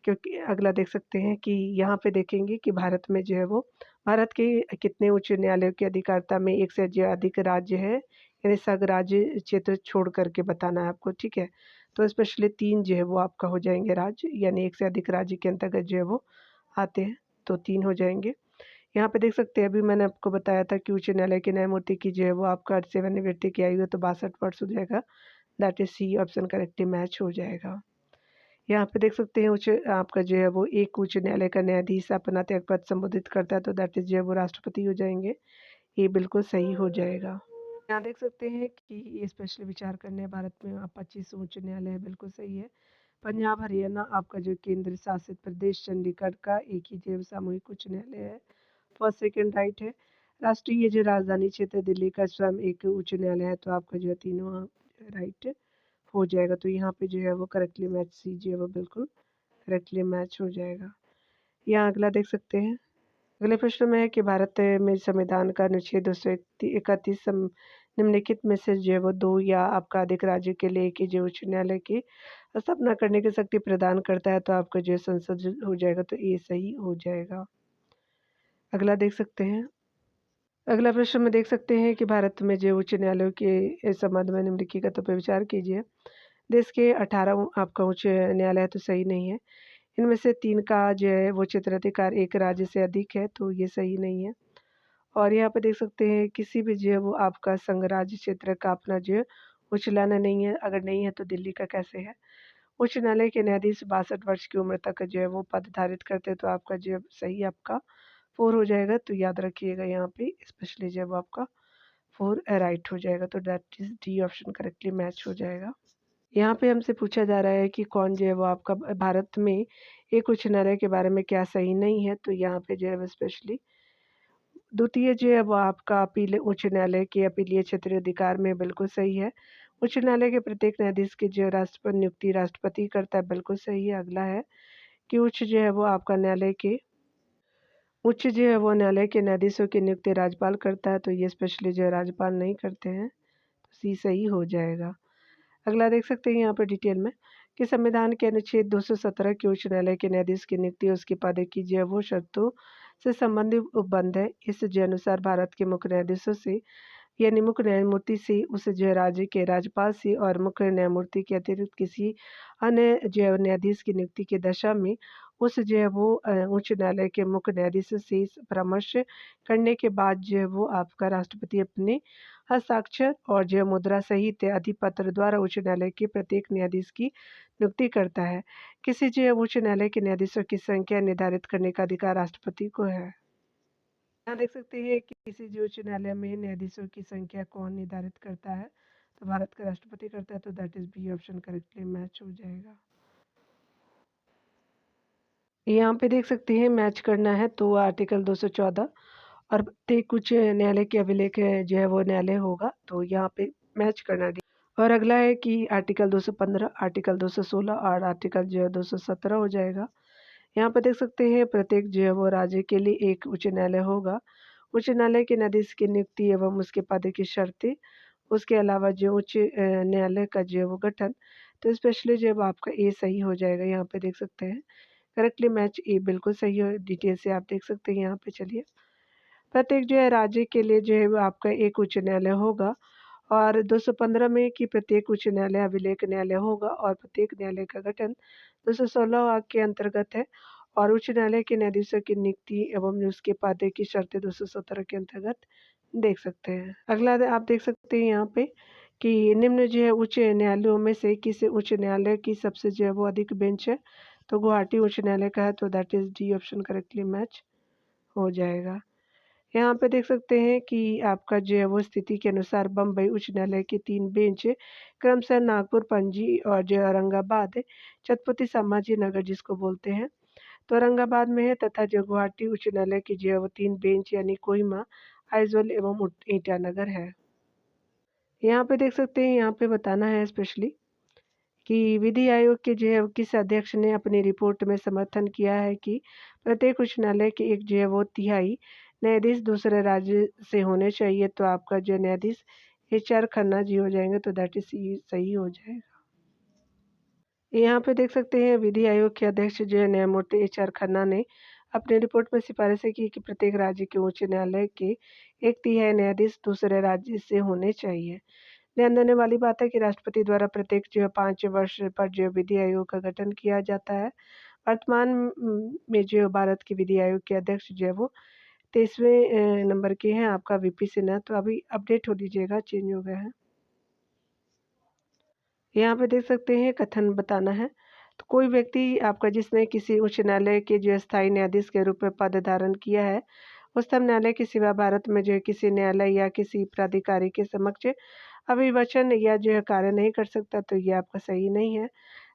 क्योंकि अगला देख सकते हैं कि यहाँ पे देखेंगे कि भारत में जो है वो भारत के कितने उच्च न्यायालयों की अधिकारिता में एक से जो अधिक राज्य है, यानी सग राज्य क्षेत्र छोड़ करके बताना है आपको, ठीक है। तो स्पेशली 3 जो है वो आपका हो जाएंगे राज्य, यानी एक से अधिक राज्य के अंतर्गत जो है वो आते हैं, तो 3 हो जाएंगे। यहाँ पे देख सकते हैं अभी मैंने आपको बताया था कि उच्च न्यायालय के न्यायमूर्ति की जो है वो आपका सेवानिवृत्ति की आयु है तो 62 वर्ष हो जाएगा। That is C option correctly match हो जाएगा। यहाँ पे देख सकते हैं उच्च आपका जो है वो एक उच्च न्यायालय का न्यायाधीश अपना त्याग पद संबोधित करता है तो दैट इज़ जो है वो राष्ट्रपति हो जाएँगे। ये बिल्कुल सही हो जाएगा। यहाँ देख सकते हैं कि ये स्पेशली विचार करने भारत में 25 उच्च न्यायालय है, बिल्कुल सही है। पंजाब हरियाणा आपका जो केंद्र शासित प्रदेश चंडीगढ़ का एक ही जो सामूहिक उच्च न्यायालय है। फर्स्ट सेकंड राइट है। राष्ट्रीय जो राजधानी क्षेत्र दिल्ली का स्वयं एक उच्च न्यायालय है तो आपका जो है तीनों राइट हो जाएगा। तो यहाँ पे जो है वो करेक्टली मैच सी जो है वो बिल्कुल करेक्टली मैच हो जाएगा। यहाँ अगला देख सकते हैं। अगले प्रश्न में है कि भारत में संविधान का अनुच्छेद 231 निम्नलिखित में से जो है वो 2 या आपका अधिक राज्य के लिए एक ही जो उच्च न्यायालय की स्थापना करने की शक्ति प्रदान करता है तो आपका जो संसद हो जाएगा तो ये सही हो जाएगा। अगला देख सकते हैं। अगला प्रश्न में देख सकते हैं कि भारत में जो उच्च न्यायालयों के संबंध में निम्नलिखितों पर विचार कीजिए। देश के 18 आपका उच्च न्यायालय तो सही नहीं है। इनमें से 3 का जो है वो क्षेत्राधिकार एक राज्य से अधिक है तो ये सही नहीं है। और यहाँ पे देख सकते हैं किसी भी जो है वो आपका संघ राज्य क्षेत्र का अपना जो है उच्च न्यायालय नहीं है। अगर नहीं है तो दिल्ली का कैसे है। उच्च न्यायालय के न्यायाधीश 62 वर्ष की उम्र तक जो है वो पद धारित करते हैं तो आपका जो है सही आपका 4 हो जाएगा। तो याद रखिएगा यहाँ पे स्पेशली जब आपका 4 राइट हो जाएगा तो that is D option correctly match हो जाएगा। यहाँ पे हमसे पूछा जा रहा है कि कौन जो है वो आपका भारत में एक उच्च न्यायालय के बारे में क्या सही नहीं है। तो यहाँ पे जो है वो स्पेशली द्वितीय जो है वो आपका अपील उच्च न्यायालय के अपीलीय क्षेत्रीय अधिकार में बिल्कुल सही है। उच्च न्यायालय के प्रत्येक न्यायाधीश की जो राष्ट्रपति नियुक्ति राष्ट्रपति करता है बिल्कुल सही है। अगला है कि उच्च जो है वो आपका न्यायालय के उच्च जो है वो न्यायालय के न्यायाधीशों की नियुक्ति राज्यपाल करता है तो ये स्पेशली जो है राज्यपाल नहीं करते हैं तो सी सही हो जाएगा। अगला देख सकते हैं यहाँ पर डिटेल में कि संविधान के अनुच्छेद 217 के उच्च न्यायालय के न्यायाधीश की नियुक्ति उसके पद की जो है वो शर्तों से संबंधित उपबंध है। इस जो अनुसार भारत के मुख्य न्यायाधीशों से यानी मुख्य न्यायमूर्ति से उस जो राज्य के राज्यपाल से और मुख्य न्यायमूर्ति के अतिरिक्त किसी अन्य जो न्यायाधीश की नियुक्ति की दशा में उस जो है वो उच्च न्यायालय के मुख्य न्यायाधीश से परामर्श करने के बाद जो है वो आपका राष्ट्रपति अपने हस्ताक्षर और जो मुद्रा सहित अधिपत्र द्वारा उच्च न्यायालय के प्रत्येक न्यायाधीश की नियुक्ति करता है। किसी जो है उच्च न्यायालय के न्यायाधीशों की संख्या निर्धारित करने का अधिकार राष्ट्रपति को है। यहाँ देख सकते हैं कि किसी भी उच्च न्यायालय में न्यायाधीशों की संख्या कौन निर्धारित करता है तो भारत का राष्ट्रपति करता है तो that is B option correctly match हो जाएगा। यहाँ पे देख सकते हैं मैच करना है तो आर्टिकल 214 और प्रत्येक उच्च न्यायालय के अभिलेख जो है वो न्यायालय होगा तो यहाँ पे मैच करना है। और अगला है कि आर्टिकल 215 आर्टिकल 216 और आर्टिकल जो है 217 हो जाएगा। यहाँ पे देख सकते हैं प्रत्येक जो है वो राज्य के लिए एक उच्च न्यायालय होगा। उच्च न्यायालय के न्यायाधीश की नियुक्ति एवं उसके पद की शर्तें उसके अलावा जो उच्च न्यायालय का जो है वो गठन तो स्पेशली जब आपका ए सही हो जाएगा। यहाँ पे देख सकते हैं करेक्टली मैच ए बिल्कुल सही है। डिटेल से आप देख सकते हैं यहाँ पे। चलिए प्रत्येक जो है राज्य के लिए जो है वो आपका एक उच्च न्यायालय होगा और 215 में कि प्रत्येक उच्च न्यायालय अभिलेख न्यायालय होगा और प्रत्येक न्यायालय का गठन 216 के अंतर्गत है और उच्च न्यायालय के न्यायाधीशों की नियुक्ति एवं उसके पद की शर्तें 217 के अंतर्गत देख सकते हैं। अगला आप देख सकते हैं यहाँ पे कि निम्न जो है उच्च न्यायालयों में से किसी उच्च न्यायालय की सबसे जो है वो अधिक बेंच है तो गुवाहाटी उच्च न्यायालय का है तो that is D option correctly match हो जाएगा। यहाँ पे देख सकते हैं कि आपका जो है वो स्थिति के अनुसार बम्बई उच्च न्यायालय के 3 बेंच क्रमशः नागपुर पणजी और जो औरंगाबाद छत्रपति संभाजी नगर जिसको बोलते हैं तो औरंगाबाद में है तथा जो गुवाहाटी उच्च न्यायालय की जो है वो 3 बेंच यानी कोहिमा आइजोल एवं ईटानगर है। यहाँ पे देख सकते हैं यहाँ पे बताना है स्पेशली कि विधि आयोग के जो है किस अध्यक्ष ने अपनी रिपोर्ट में समर्थन किया है कि प्रत्येक उच्च न्यायालय के एक जो है वो तिहाई न्यायाधीश दूसरे राज्य से होने चाहिए तो आपका जो न्यायाधीश HR खन्ना जी हो जाएंगे तो दैट इज सही हो जाएगा। यहाँ पे देख सकते हैं विधि आयोग के अध्यक्ष जो है न्यायमूर्ति HR खन्ना ने अपनी रिपोर्ट में सिफारिशें की कि प्रत्येक राज्य के उच्च न्यायालय के एक तिहाई न्यायाधीश दूसरे राज्य से होने चाहिए। ध्यान देने वाली बात है कि राष्ट्रपति द्वारा प्रत्येक जो है 5 वर्ष पर जो विधि आयोग का गठन किया जाता है। वर्तमान में जो भारत के विधि आयोग के अध्यक्ष जो है वो 23वें नंबर के हैं आपका वीपी सिन्हा, तो अभी अपडेट हो लीजिएगा, चेंज हो गया है। यहाँ पे देख सकते हैं कथन बताना है। तो कोई व्यक्ति आपका जिसने किसी उच्च न्यायालय के जो स्थायी न्यायाधीश के रूप में पद धारण किया है, उच्चतम न्यायालय के सिवा भारत में जो है किसी न्यायालय या किसी प्राधिकारी के समक्ष अभिवचन या जो है कार्य नहीं कर सकता, तो ये आपका सही नहीं है।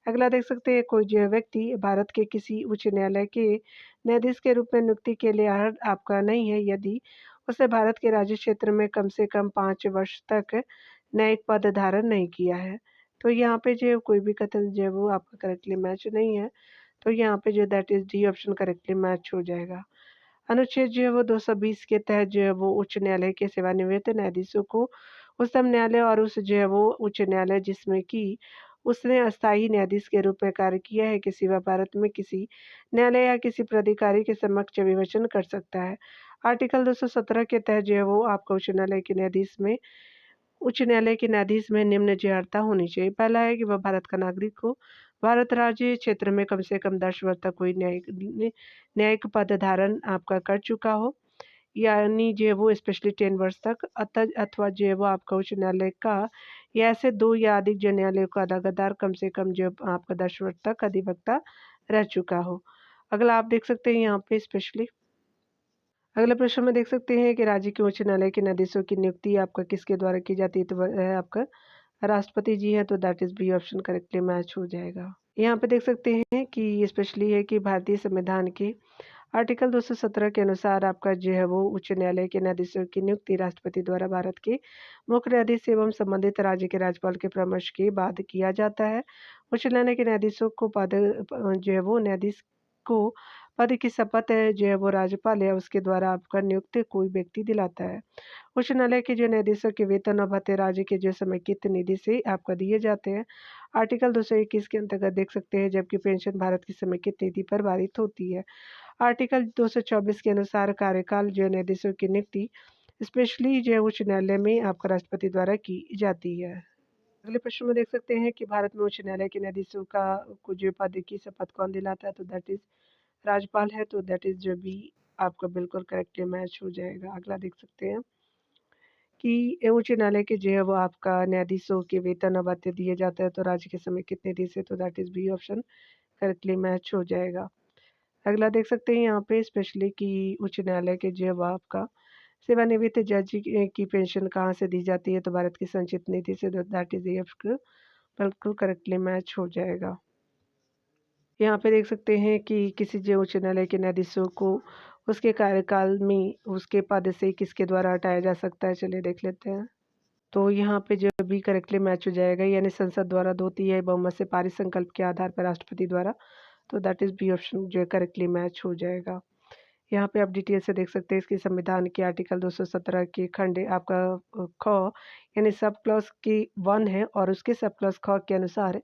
अगला देख सकते हैं कोई जो है व्यक्ति भारत के किसी उच्च न्यायालय के न्यायाधीश के रूप में नियुक्ति के लिए अर्ह आपका नहीं है, यदि उसने भारत के राज्य क्षेत्र में कम से कम 5 वर्ष तक न्यायिक पद धारण नहीं किया है। तो यहाँ पे जो है कोई भी कथन जो है वो आपका करेक्टली मैच नहीं है। तो यहाँ पे जो that is D option correctly match हो जाएगा। अनुच्छेद जो है वो 220 के तहत जो है वो उच्च न्यायालय के सेवानिवृत्त न्यायाधीशों को उच्चतम न्यायालय और उस जो है वो उच्च न्यायालय जिसमें कि उसने अस्थायी न्यायाधीश के रूप में कार्य किया है के सिवा भारत में किसी न्यायालय या किसी प्राधिकारी के समक्ष अभिवचन कर सकता है। आर्टिकल 217 के तहत जो है वो आपका उच्च न्यायालय के न्यायाधीश में निम्न जो अर्हता होनी चाहिए। पहला है कि वह भारत का नागरिक हो, भारत राज्य क्षेत्र में कम से कम 10 वर्ष तक कोई न्यायिक पद धारण आपका कर चुका हो, यानी जो है वो स्पेशली 10 वर्ष तक अथवा जो है वो आपका उच्च न्यायालय का या ऐसे 2 या अधिक जो न्यायालयों का लगातार कम से कम जो आपका 10 वर्ष तक अधिवक्ता रह चुका हो। अगला आप देख सकते हैं यहाँ पे स्पेशली अगले प्रश्न में देख सकते हैं कि राज्य के उच्च न्यायालय के न्यायाधीशों की नियुक्ति आपका किसके द्वारा की जाती है, तो वह है आपका राष्ट्रपति जी हैं, तो that is B option correctly match हो जाएगा। यहाँ पे देख सकते हैं कि स्पेशली है कि भारतीय संविधान के आर्टिकल 217 के अनुसार आपका जो है वो उच्च न्यायालय के न्यायाधीशों की नियुक्ति राष्ट्रपति द्वारा भारत के मुख्य न्यायाधीश एवं संबंधित राज्य के राज्यपाल के परामर्श के बाद किया जाता है। उच्च न्यायालय के न्यायाधीशों को जो है वो न्यायाधीश को पद की शपथ है जो है वो राज्यपाल या उसके द्वारा आपका नियुक्त कोई व्यक्ति दिलाता है। उच्च न्यायालय के जो न्यायाधीशों के वेतन और भत्ते राज्य के जो समेकित निधि से आपका दिए जाते हैं। आर्टिकल 221 के अंतर्गत देख सकते हैं, जबकि पेंशन भारत की समेकित निधि पर पारित होती है। आर्टिकल 224 के अनुसार कार्यकाल जो न्यायाधीशों की नियुक्ति स्पेशली जो उच्च न्यायालय में आपका राष्ट्रपति द्वारा की जाती है। अगले प्रश्न में देख सकते हैं कि भारत में उच्च न्यायालय के न्यायाधीशों का को जो पद की शपथ कौन दिलाता है, तो दैट इज राजपाल है, तो दैट इज जो भी आपका बिल्कुल करेक्टली मैच हो जाएगा। अगला देख सकते हैं कि उच्च न्यायालय के जो है वो आपका न्यायाधीशों के वेतन और भत्ते दिए जाते हैं, तो राज्य के समय कितने दी से, तो that is B option correctly match हो जाएगा। अगला देख सकते हैं यहाँ पे स्पेशली कि उच्च न्यायालय के जो है वो आपका सेवानिवृत्त जज की पेंशन कहाँ से दी जाती है, तो भारत की संचित निधि से, दैट इज बिल्कुल करेक्टली मैच हो जाएगा। यहाँ पे देख सकते हैं कि किसी जो उच्च न्यायालय के न्यायाधीशों को उसके कार्यकाल में उसके पद से किसके द्वारा हटाया जा सकता है, चलिए देख लेते हैं। तो यहाँ पे जो भी करेक्टली मैच हो जाएगा, यानी संसद द्वारा 2/3 बहुमत से पारित संकल्प के आधार पर राष्ट्रपति द्वारा, तो दैट इज बी ऑप्शन जो है करेक्टली मैच हो जाएगा। यहाँ पे आप डिटेल से देख सकते हैं इसकी संविधान के आर्टिकल 217 के खंड आपका ख यानी सब क्लॉज की 1 है और उसके सब क्लॉज ख के अनुसार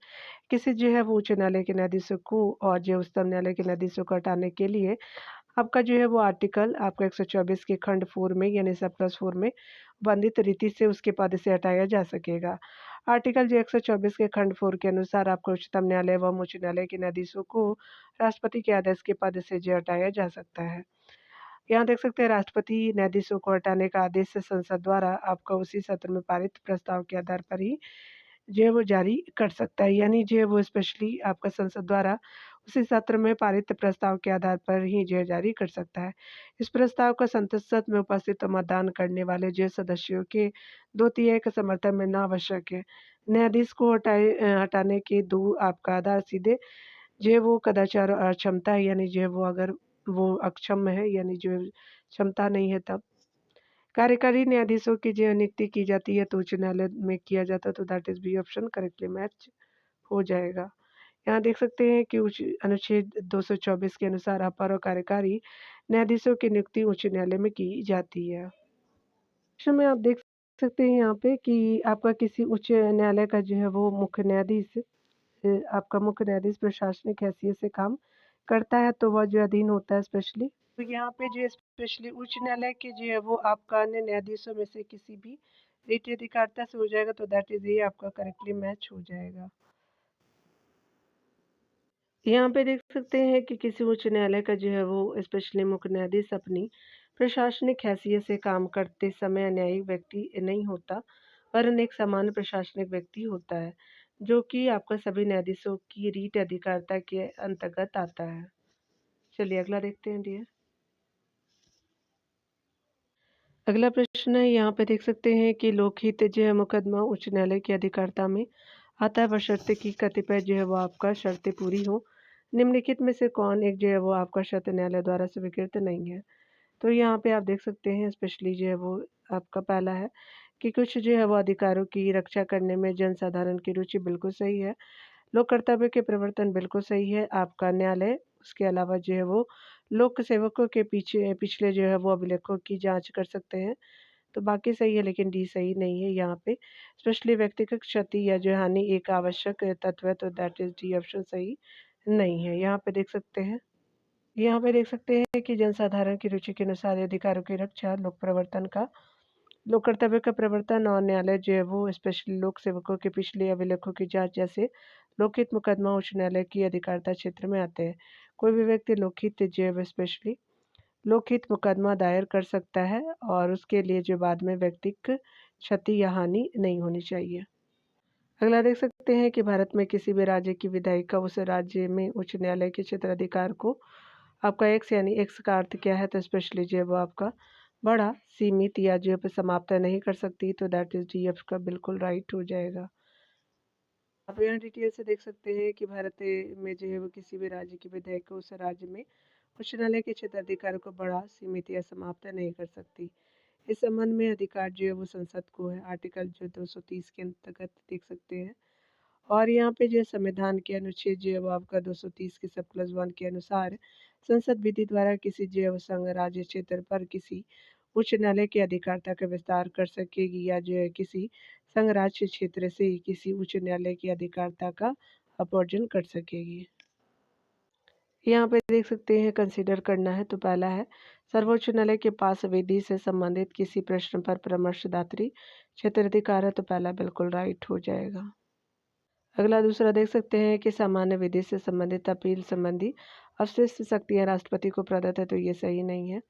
किसी जो है वो उच्च न्यायालय के न्यायाधीशों को और जो उच्चतम न्यायालय के न्यायाधीशों को हटाने के लिए आपका जो है वो आर्टिकल आपका 124 के खंड 4 में यानी सब प्लस 4 में वर्णित रीति से उसके पद से हटाया जा सकेगा। आर्टिकल जो 124 के खंड 4 के अनुसार आपको उच्चतम न्यायालय व उच्च न्यायालय के न्यायाधीशों को राष्ट्रपति के आदेश के पद से जो हटाया जा सकता है। यहाँ देख सकते हैं राष्ट्रपति न्यायाधीशों को हटाने का आदेश संसद द्वारा आपका उसी सत्र में पारित प्रस्ताव के आधार पर ही जो है वो जारी कर सकता है, यानी जो है वो स्पेशली आपका संसद द्वारा उसी सत्र में पारित प्रस्ताव के आधार पर ही जो है जारी कर सकता है। इस प्रस्ताव का संसद में उपस्थित मतदान करने वाले जो सदस्यों के 2/3 के समर्थन में ना आवश्यक है। न्यायाधीश को हटाने के 2 आपका आधार सीधे जो है वो कदाचार और अक्षमता है, यानी जो है वो अगर वो अक्षम है यानी जो क्षमता नहीं है, तब कार्यकारी न्यायाधीशों की जो नियुक्ति की जाती है तो उच्च न्यायालय में किया जाता है, तो that is B option correctly match हो जाएगा। यहाँ देख सकते हैं कि उच्च अनुच्छेद 224 के अनुसार अपर और कार्यकारी न्यायाधीशों की नियुक्ति उच्च न्यायालय में की जाती है। क्वेश्चन में आप देख सकते हैं यहाँ पे कि आपका किसी उच्च न्यायालय का जो है वो मुख्य न्यायाधीश आपका मुख्य न्यायाधीश प्रशासनिक हैसियत से काम करता है, तो वह जो अधीन होता है स्पेशली, तो यहाँ पे जो स्पेशली उच्च न्यायालय के जो है वो आपका अन्य न्यायाधीशों में से किसी भी रीति अधिकारिता से हो जाएगा, तो दैट इज ये आपका करेक्टली मैच हो जाएगा। यहाँ पे देख सकते हैं कि किसी उच्च न्यायालय का जो है वो स्पेशली मुख्य न्यायाधीश अपनी प्रशासनिक हैसियत से काम करते समय न्यायिक व्यक्ति नहीं होता, वरन एक सामान्य प्रशासनिक व्यक्ति होता है, जो कि आपका सभी न्यायाधीशों की रीट अधिकारिता के अंतर्गत आता है। चलिए अगला देखते हैं डियर। अगला प्रश्न है, यहाँ पे देख सकते हैं कि लोकहित जो है मुकदमा उच्च न्यायालय की अधिकारिता में आता है, बशर्ते कि कतिपय जो है वो आपका शर्तें पूरी हो। निम्नलिखित में से कौन एक जो है वो आपका शर्त न्यायालय द्वारा स्वीकृत नहीं है? तो यहाँ पे आप देख सकते हैं स्पेशली जो है वो आपका पहला है कि कुछ जो है वो अधिकारों की रक्षा करने में जनसाधारण की रुचि बिल्कुल सही है। लोक कर्तव्य के प्रवर्तन बिल्कुल सही है आपका न्यायालय। उसके अलावा जो है वो लोक सेवकों के पीछे पिछले जो है वो अभिलेखों की जांच कर सकते हैं। तो बाकी सही है लेकिन डी सही नहीं है यहाँ पे। स्पेशली व्यक्तिगत क्षति या जो हानि एक आवश्यक तत्व है, तो दैट इज डी ऑप्शन सही नहीं है। यहाँ पे देख सकते हैं कि जनसाधारण की रुचि के अनुसार अधिकारों की रक्षा, लोक कर्तव्य का प्रवर्तन और न्यायालय जो है वो स्पेशली लोक सेवकों के पिछले अभिलेखों की जांच जैसे लोकहित मुकदमा उच्च न्यायालय की अधिकारिता क्षेत्र में आते हैं। कोई भी व्यक्ति लोकहित जो है वो स्पेशली लोकहित मुकदमा दायर कर सकता है और उसके लिए जो बाद में व्यक्तिगत क्षति या हानि नहीं होनी चाहिए। अगला देख सकते हैं कि भारत में किसी भी राज्य की विधायिका उस राज्य में उच्च न्यायालय के क्षेत्राधिकार को आपका एक्स यानी एक्स का अर्थ क्या है? तो स्पेशली जो है वो आपका बड़ा, सीमित या जो है समाप्त नहीं कर सकती, तो दैट इज डी एफ का बिल्कुल राइट हो जाएगा। आप यहाँ डिटेल से देख सकते हैं कि भारत में जो है वो किसी भी राज्य की विधायिका उस राज्य में उच्च न्यायालय के क्षेत्राधिकार को बड़ा, सीमित या समाप्त नहीं कर सकती। इस संबंध में अधिकार जो है वो संसद को है, आर्टिकल जो 230 के अंतर्गत देख सकते हैं। और यहाँ पे जो है संविधान के अनुच्छेद जो है वो आपका 230 के सब प्लस 1 के अनुसार संसद विधि द्वारा किसी जो है वो संघ राज्य क्षेत्र पर किसी उच्च न्यायालय की अधिकारिता का विस्तार कर सकेगी या जो है किसी संघ राज्य क्षेत्र से किसी उच्च न्यायालय की अधिकारिता का अपॉर्जन कर सकेगी। यहाँ पे देख सकते हैं कंसीडर करना है, तो पहला है सर्वोच्च न्यायालय के पास विधि से संबंधित किसी प्रश्न पर परामर्शदात्री क्षेत्राधिकार है, तो पहला बिल्कुल राइट हो जाएगा। अगला दूसरा देख सकते हैं कि सामान्य विधि से संबंधित अपील संबंधी अवशिष्ट शक्तियाँ राष्ट्रपति को प्रदत्त है, तो ये सही नहीं है।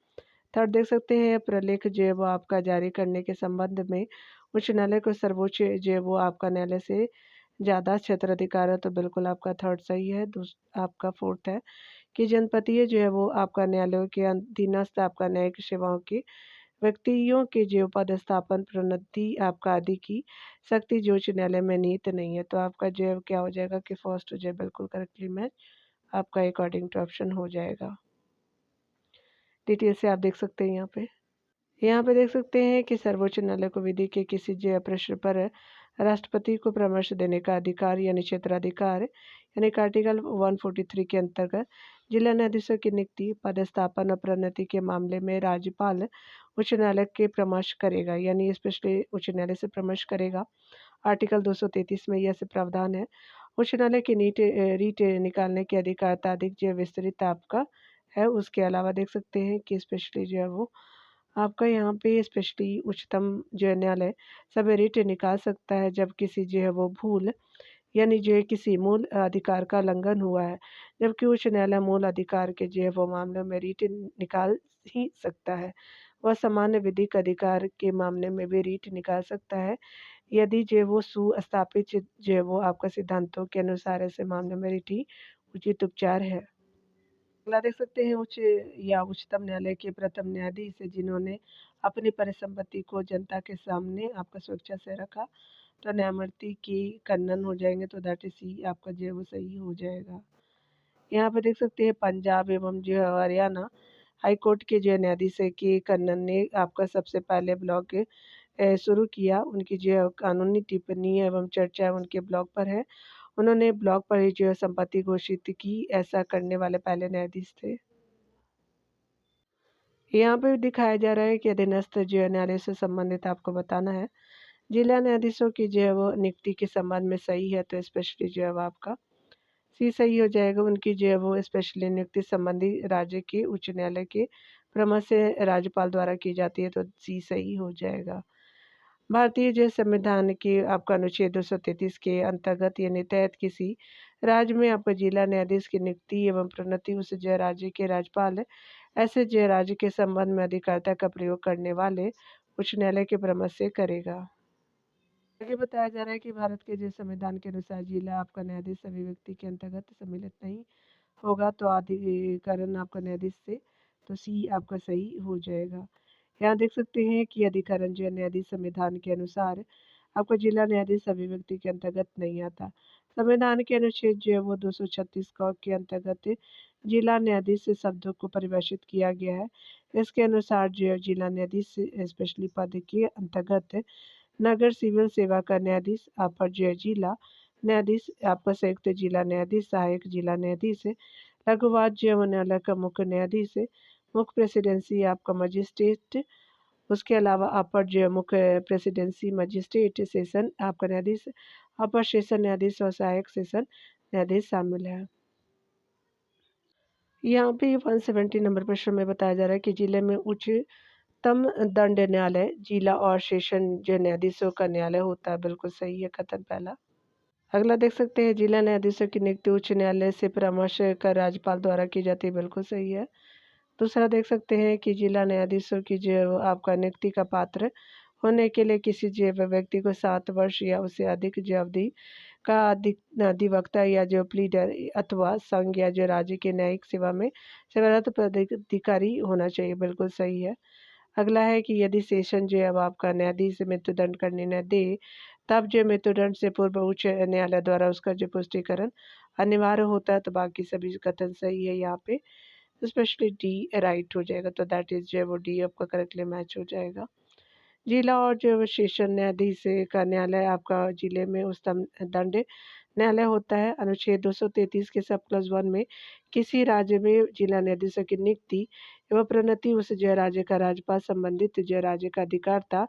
थर्ड देख सकते हैं प्रलेख जो है वो आपका जारी करने के संबंध में उच्च न्यायालय को सर्वोच्च जो है वो आपका न्यायालय से ज़्यादा क्षेत्राधिकार है, तो बिल्कुल आपका थर्ड सही है। आपका फोर्थ है कि जनपदीय जो है वो आपका न्यायालयों के अधीनस्थ आपका न्यायिक सेवाओं के व्यक्तियों के जो पदस्थापन प्रोन्नति आपका आदि की शक्ति जो उच्च न्यायालय में निहित नहीं है, तो आपका जो है क्या हो जाएगा कि फर्स्ट जो है बिल्कुल करेक्टली मैच आपका अकॉर्डिंग टू ऑप्शन हो जाएगा। डिटेल से आप देख सकते हैं यहाँ पे देख सकते हैं कि सर्वोच्च न्यायालय को विधि के किसी जो प्रश्न पर राष्ट्रपति को परामर्श देने का अधिकार यानी क्षेत्राधिकार यानी आर्टिकल 143 के अंतर्गत जिला न्यायाधीशों की नियुक्ति, पदस्थापन और प्रोन्नति के मामले में राज्यपाल उच्च न्यायालय के परामर्श करेगा, यानी स्पेशली उच्च न्यायालय से परामर्श करेगा। आर्टिकल 233 में यह प्रावधान है। उच्च न्यायालय की रीट निकालने के अधिकार अधिक जो विस्तृत आपका है। उसके अलावा देख सकते हैं कि स्पेशली जो है वो आपका यहाँ पे स्पेशली उच्चतम जो है न्यायालय सब रिट निकाल सकता है जब किसी जो है वो भूल यानी जो है किसी मूल अधिकार का उल्लंघन हुआ है, जबकि उच्च न्यायालय मूल अधिकार के जो है वो मामलों में रीट निकाल ही सकता है। वह सामान्य विधिक अधिकार के मामले में भी रीट निकाल सकता है यदि जो है वो सुस्थापित जो है वो आपका सिद्धांतों के अनुसार ऐसे मामले में रीट ही उचित उपचार है। अगला देख सकते हैं उच्च या उच्चतम न्यायालय के प्रथम न्यायाधीश जिन्होंने अपनी परिसंपत्ति को जनता के सामने आपका सुरक्षा से रखा, तो न्यायमूर्ति की कन्नन हो जाएंगे, तो दैट इज सी आपका जो है वो सही हो जाएगा। यहाँ पे देख सकते हैं पंजाब एवं जो है हरियाणा हाई कोर्ट के जो है न्यायाधीश है कि कन्नन ने आपका सबसे पहले ब्लॉग शुरू किया। उनकी जो है कानूनी टिप्पणी एवं चर्चा उनके ब्लॉग पर है। उन्होंने ब्लॉग पर ही जो है संपत्ति घोषित की। ऐसा करने वाले पहले न्यायाधीश थे। यहाँ पे दिखाया जा रहा है कि अधीनस्थ जो है न्यायालय से संबंधित आपको बताना है। जिला न्यायाधीशों की जो है वो नियुक्ति के संबंध में सही है, तो स्पेशली जो है वो आपका सी सही हो जाएगा। उनकी जो है वो स्पेशली नियुक्ति संबंधी राज्य के उच्च न्यायालय के परामर्श से राज्यपाल द्वारा की जाती है, तो सी सही हो जाएगा। भारतीय जो संविधान के आपका अनुच्छेद 233 के अंतर्गत यानी तहत किसी राज्य में आपका जिला न्यायाधीश की नियुक्ति एवं प्रोन्नति उस जो राज्य के राज्यपाल ऐसे जो राज्य के संबंध में अधिकारिता का प्रयोग करने वाले उच्च न्यायालय के परामर्श से करेगा। आगे बताया जा रहा है कि भारत के जो संविधान के अनुसार जिला आपका न्यायाधीश सभी व्यक्ति के अंतर्गत सम्मिलित नहीं होगा, तो अधिकरण आपका न्यायाधीश से, तो सी आपका सही हो जाएगा। यहाँ देख सकते हैं कि अधिकरण जो है न्यायाधीश संविधान के अनुसार आपका जिला न्यायाधीश सभी व्यक्ति के अंतर्गत नहीं आता। संविधान के अनुच्छेद जो है वो 236 के अंतर्गत जिला न्यायाधीश से शब्दों को परिभाषित किया गया है। इसके अनुसार जो है जिला न्यायाधीश स्पेशली पद के अंतर्गत नगर सिविल सेवा का न्यायाधीश, अपर जो जिला न्यायाधीश, आपका संयुक्त जिला न्यायाधीश, सहायक जिला न्यायाधीश, लघुवाद जो न्यायालय का मुख्य न्यायाधीश, मुख्य प्रेसिडेंसी आपका मजिस्ट्रेट, उसके अलावा अपर जो मुख्य प्रेसिडेंसी मजिस्ट्रेट सेशन आपका न्यायाधीश, अपर सेशन न्यायाधीश और सहायक सेशन न्यायाधीश शामिल है। यहाँ पे 170 नंबर प्रश्न में बताया जा रहा है कि जिले में उच्चतम दंड न्यायालय जिला और सेशन जो न्यायाधीशों का न्यायालय होता है। बिल्कुल सही है कथन पहला। अगला देख सकते हैं जिला न्यायाधीशों की नियुक्ति उच्च न्यायालय से परामर्श कर राज्यपाल द्वारा की जाती है। बिल्कुल सही है। दूसरा देख सकते हैं कि जिला न्यायाधीशों की जो आपका नियुक्ति का पात्र होने के लिए किसी जो व्यक्ति को 7 वर्ष या उससे अधिक जो अवधि का अधिवक्ता या जो प्लीडर अथवा संघ या जो राज्य के न्यायिक सेवा में सेवारत पदाधिकारी होना चाहिए। बिल्कुल सही है। अगला है कि यदि सेशन जो है अब आपका न्यायाधीश मृत्युदंड का निर्णय दे, तब जो मृत्युदंड से पूर्व उच्च न्यायालय द्वारा उसका जो पुष्टिकरण अनिवार्य होता है। तो बाकी सभी कथन सही है यहाँ पे, स्पेशली डी राइट हो जाएगा। तो दैट इज जो है वो डी आपका करेक्टली मैच हो जाएगा। जिला और जो सेशन न्यायाधीश का न्यायालय आपका जिले में उच्चतम दंड न्यायालय होता है। अनुच्छेद 233 के सब प्लस 1 में किसी राज्य में जिला न्यायाधीशों की नियुक्ति एवं प्रोन्नति उस जो राज्य का राज्यपाल संबंधित जो राज्य का अधिकारता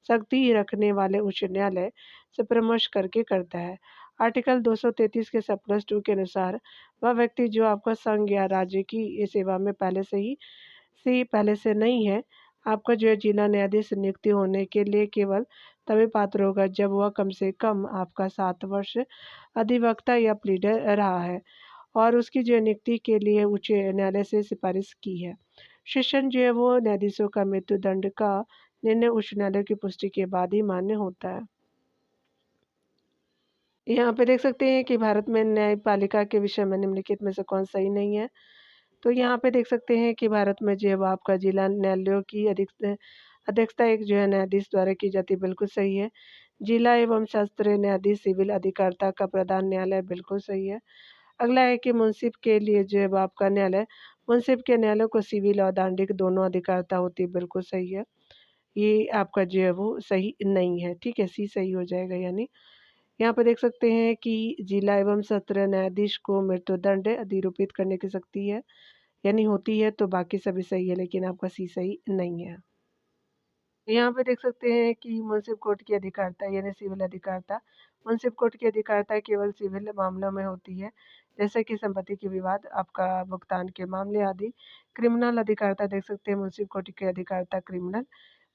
शक्ति रखने वाले उच्च न्यायालय से परामर्श करके करता है। आर्टिकल 233 के सब प्लस 2 के अनुसार वह व्यक्ति जो आपका संघ या राज्य की सेवा में पहले से नहीं है, आपका जो है जिला न्यायाधीश नियुक्ति होने के लिए केवल तभी पात्र होगा जब वह कम से कम आपका 7 वर्ष अधिवक्ता या प्लीडर रहा है और उसकी जो नियुक्ति के लिए उच्च न्यायालय से सिफारिश की है। सेशन जो है वो न्यायाधीशों का मृत्युदंड का निर्णय उच्च न्यायालय की पुष्टि के बाद ही मान्य होता है। यहाँ पे देख सकते हैं कि भारत में न्यायपालिका के विषय में निम्नलिखित में से कौन सही नहीं है। तो यहाँ पे देख सकते हैं कि भारत में जो है वो आपका जिला न्यायालयों की अध्यक्षता एक जो है न्यायाधीश द्वारा की जाती है। बिल्कुल सही है। जिला एवं सत्र न्यायाधीश सिविल अधिकारिता का प्रधान न्यायालय। बिल्कुल सही है। अगला है कि मुंसिफ के लिए जो है वो आपका न्यायालय, मुंसिफ के न्यायालय को सिविल और दांडिक दोनों अधिकारिता होती है। बिल्कुल सही है। ये आपका जो है वो सही नहीं है। ठीक है, सी सही हो जाएगा। यानी यहाँ पर देख सकते हैं कि जिला एवं सत्र न्यायाधीश को मृत्युदंड अधिरूपित करने की शक्ति है, यानी होती है। तो बाकी सभी सही है, लेकिन आपका सी सही नहीं है। यहाँ पे देख सकते हैं कि मुंसिफ कोर्ट की अधिकारिता यानी सिविल अधिकारिता, मुंसिफ कोर्ट की अधिकारिता केवल सिविल मामलों में होती है, जैसे कि संपत्ति के विवाद, आपका भुगतान के मामले आदि। क्रिमिनल अधिकारिता देख सकते हैं मुंसिफ कोर्ट की अधिकारिता क्रिमिनल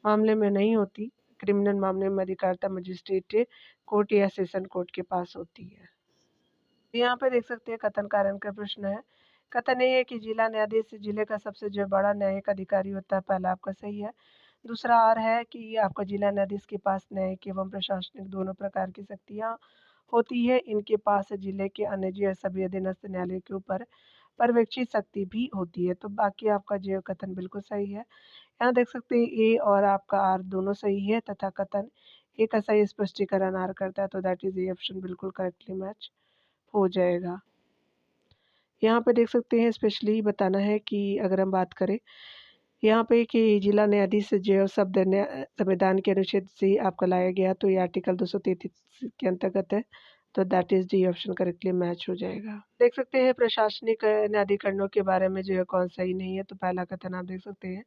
मामले में नहीं होती। क्रिमिनल मामले में अधिकारिता मजिस्ट्रेट कोर्ट या सेशन कोर्ट के पास होती है। यहाँ पे देख सकते हैं कथन कारण का प्रश्न है। कथन ये है कि जिला न्यायाधीश जिले का सबसे जो बड़ा न्यायिक अधिकारी होता है। पहला आपका सही है। दूसरा आर है कि आपका जिला न्यायाधीश के पास न्यायिक एवं प्रशासनिक दोनों प्रकार की शक्तियाँ होती है। इनके पास जिले के अन्य जो सभी अधीनस्थ न्यायालय के ऊपर पर्यवेक्षी शक्ति भी होती है। तो बाकी आपका जो कथन बिल्कुल सही है। यहाँ देख सकते हैं ए और आपका आर दोनों सही है तथा कथन ए का सही स्पष्टीकरण आर करता है। तो दैट इज ए ऑप्शन बिल्कुल करेक्टली मैच हो जाएगा। यहाँ पे देख सकते हैं स्पेशली बताना है कि अगर हम बात करें यहाँ पे कि जिला न्यायाधीश जो शब्द संविधान के अनुच्छेद से आपका लाया गया, तो ये आर्टिकल 233 के अंतर्गत है। तो that is D option correctly match हो जाएगा। देख सकते हैं प्रशासनिक न्यायाधिकरणों के बारे में जो है कौन सही नहीं है। तो पहला कथन आप देख सकते हैं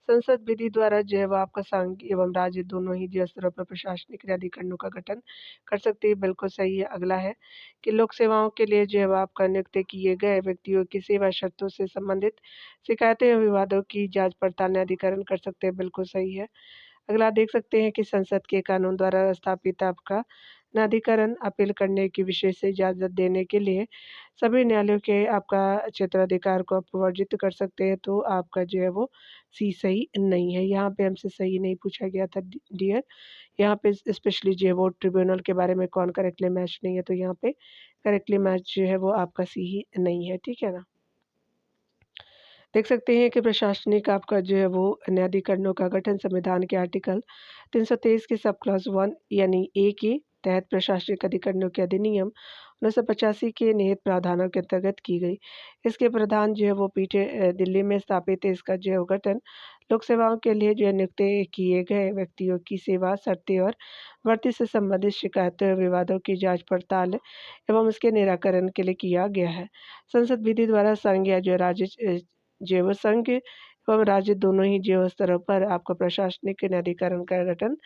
संसद विधि द्वारा जो है वो आपका संघ एवं राज्य दोनों ही जो स्तरों पर प्रशासनिक न्यायाधिकरणों का गठन कर सकते हैं। बिल्कुल सही है। अगला है कि लोक सेवाओं के लिए जो है वो आपका नियुक्त किए गए व्यक्तियों की सेवा शर्तों से संबंधित शिकायतें एवं विवादों की जांच पड़ताल न्यायाधिकरण कर सकते हैं। बिल्कुल सही है। अगला देख सकते हैं कि संसद के कानून द्वारा स्थापित आपका न्यायाधिकरण अपील करने की विशेष इजाज़त देने के लिए सभी न्यायालयों के आपका क्षेत्राधिकार को आप वर्जित कर सकते हैं, तो आपका जो है वो सी सही नहीं है। यहाँ पे हमसे सही नहीं पूछा गया था डियर। यहाँ पे स्पेशली जो है वो ट्रिब्यूनल के बारे में कौन करेक्टली मैच नहीं है, तो यहाँ पे करेक्टली मैच जो है वो आपका सी ही नहीं है, ठीक है ना। देख सकते हैं कि प्रशासनिक आपका जो है वो न्यायाधिकरणों का गठन संविधान के आर्टिकल 323 के सब क्लॉज 1 यानी ए के तहत प्रशासनिक अधिकरणों के अधिनियम 1985 के निहित प्रावधानों के अंतर्गत की गई। इसके प्रधान जो है वो पीठ दिल्ली में स्थापित है। इसका जो है वो गठन लोक सेवाओं के लिए जो है नियुक्त किए गए व्यक्तियों की सेवा शर्तें और भर्ती से संबंधित शिकायतों और विवादों की जांच पड़ताल एवं उसके निराकरण के लिए किया गया है। संसद विधि द्वारा संघ या जो राज्य जो वो संघ एवं राज्य दोनों ही जो स्तरों पर आपका प्रशासनिक न्यायाधिकरण का गठन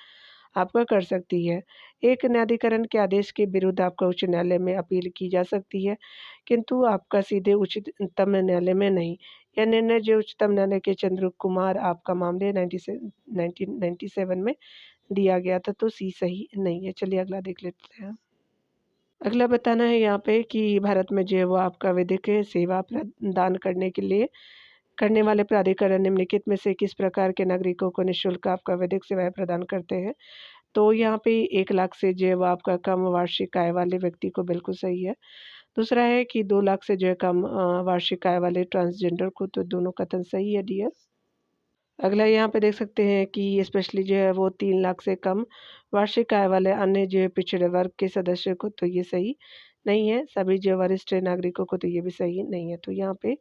आपका कर सकती है। एक न्यायाधिकरण के आदेश के विरुद्ध आपका उच्च न्यायालय में अपील की जा सकती है, किंतु आपका सीधे उच्चतम न्यायालय में नहीं। यह निर्णय जो उच्चतम न्यायालय के चंद्र कुमार आपका मामले 1997 में दिया गया था, तो सी सही नहीं है। चलिए अगला देख लेते हैं। अगला बताना है यहाँ पे कि भारत में जो है वो आपका विधिक सेवा प्रदान करने वाले प्राधिकरण निम्नलिखित में से किस प्रकार के नागरिकों को निःशुल्क आपका विधिक सेवाएं प्रदान करते हैं। तो यहाँ पे 1 लाख से जो है वो आपका कम वार्षिक आय वाले व्यक्ति को बिल्कुल सही है। दूसरा है कि 2 लाख से जो है कम वार्षिक आय वाले ट्रांसजेंडर को, तो दोनों कथन सही है डियर। अगला यहाँ पे देख सकते हैं कि स्पेशली जो है वो 3 लाख से कम वार्षिक आय वाले अन्य जो है पिछड़े वर्ग के सदस्य को, तो ये सही नहीं है। सभी जो वरिष्ठ नागरिकों को, तो ये भी सही नहीं है। तो यहाँ पे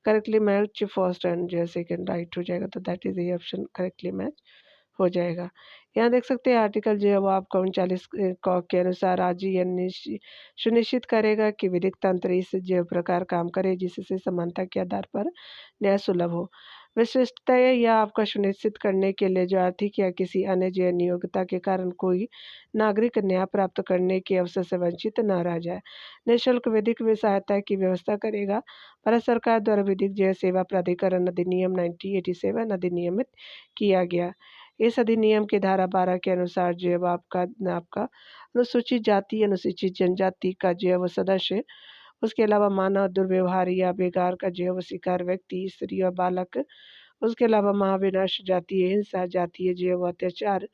करेक्टली मैच फर्स्ट एंड जो है सेकंड राइट हो जाएगा, तो that is A option correctly match हो जाएगा। यहाँ देख सकते हैं आर्टिकल जो है वो आपका 39 क के अनुसार राज्य यह सुनिश्चित करेगा कि विधिक तंत्र इस जो प्रकार काम करे जिससे समानता के आधार पर न्याय सुलभ हो। विशिष्टता या आपका सुनिश्चित करने के लिए जो आर्थिक या किसी अन्य जो नियोक्ता के कारण कोई नागरिक न्याय प्राप्त करने के अवसर से वंचित न रह जाए। निःशुल्क विधिक सहायता की व्यवस्था करेगा। भारत सरकार द्वारा विधिक जो सेवा प्राधिकरण अधिनियम 1987 अधिनियमित किया गया। इस अधिनियम की धारा 12 के अनुसार जो है वो आपका आपका अनुसूचित जाति अनुसूचित जनजाति का जो है वो सदस्य, उसके अलावा मानव दुर्व्यवहार या बेगार का जो है वो शिकार व्यक्ति, स्त्री और बालक, उसके अलावा महाविनाश, जातीय हिंसा, जातीय जो है वो अत्याचार,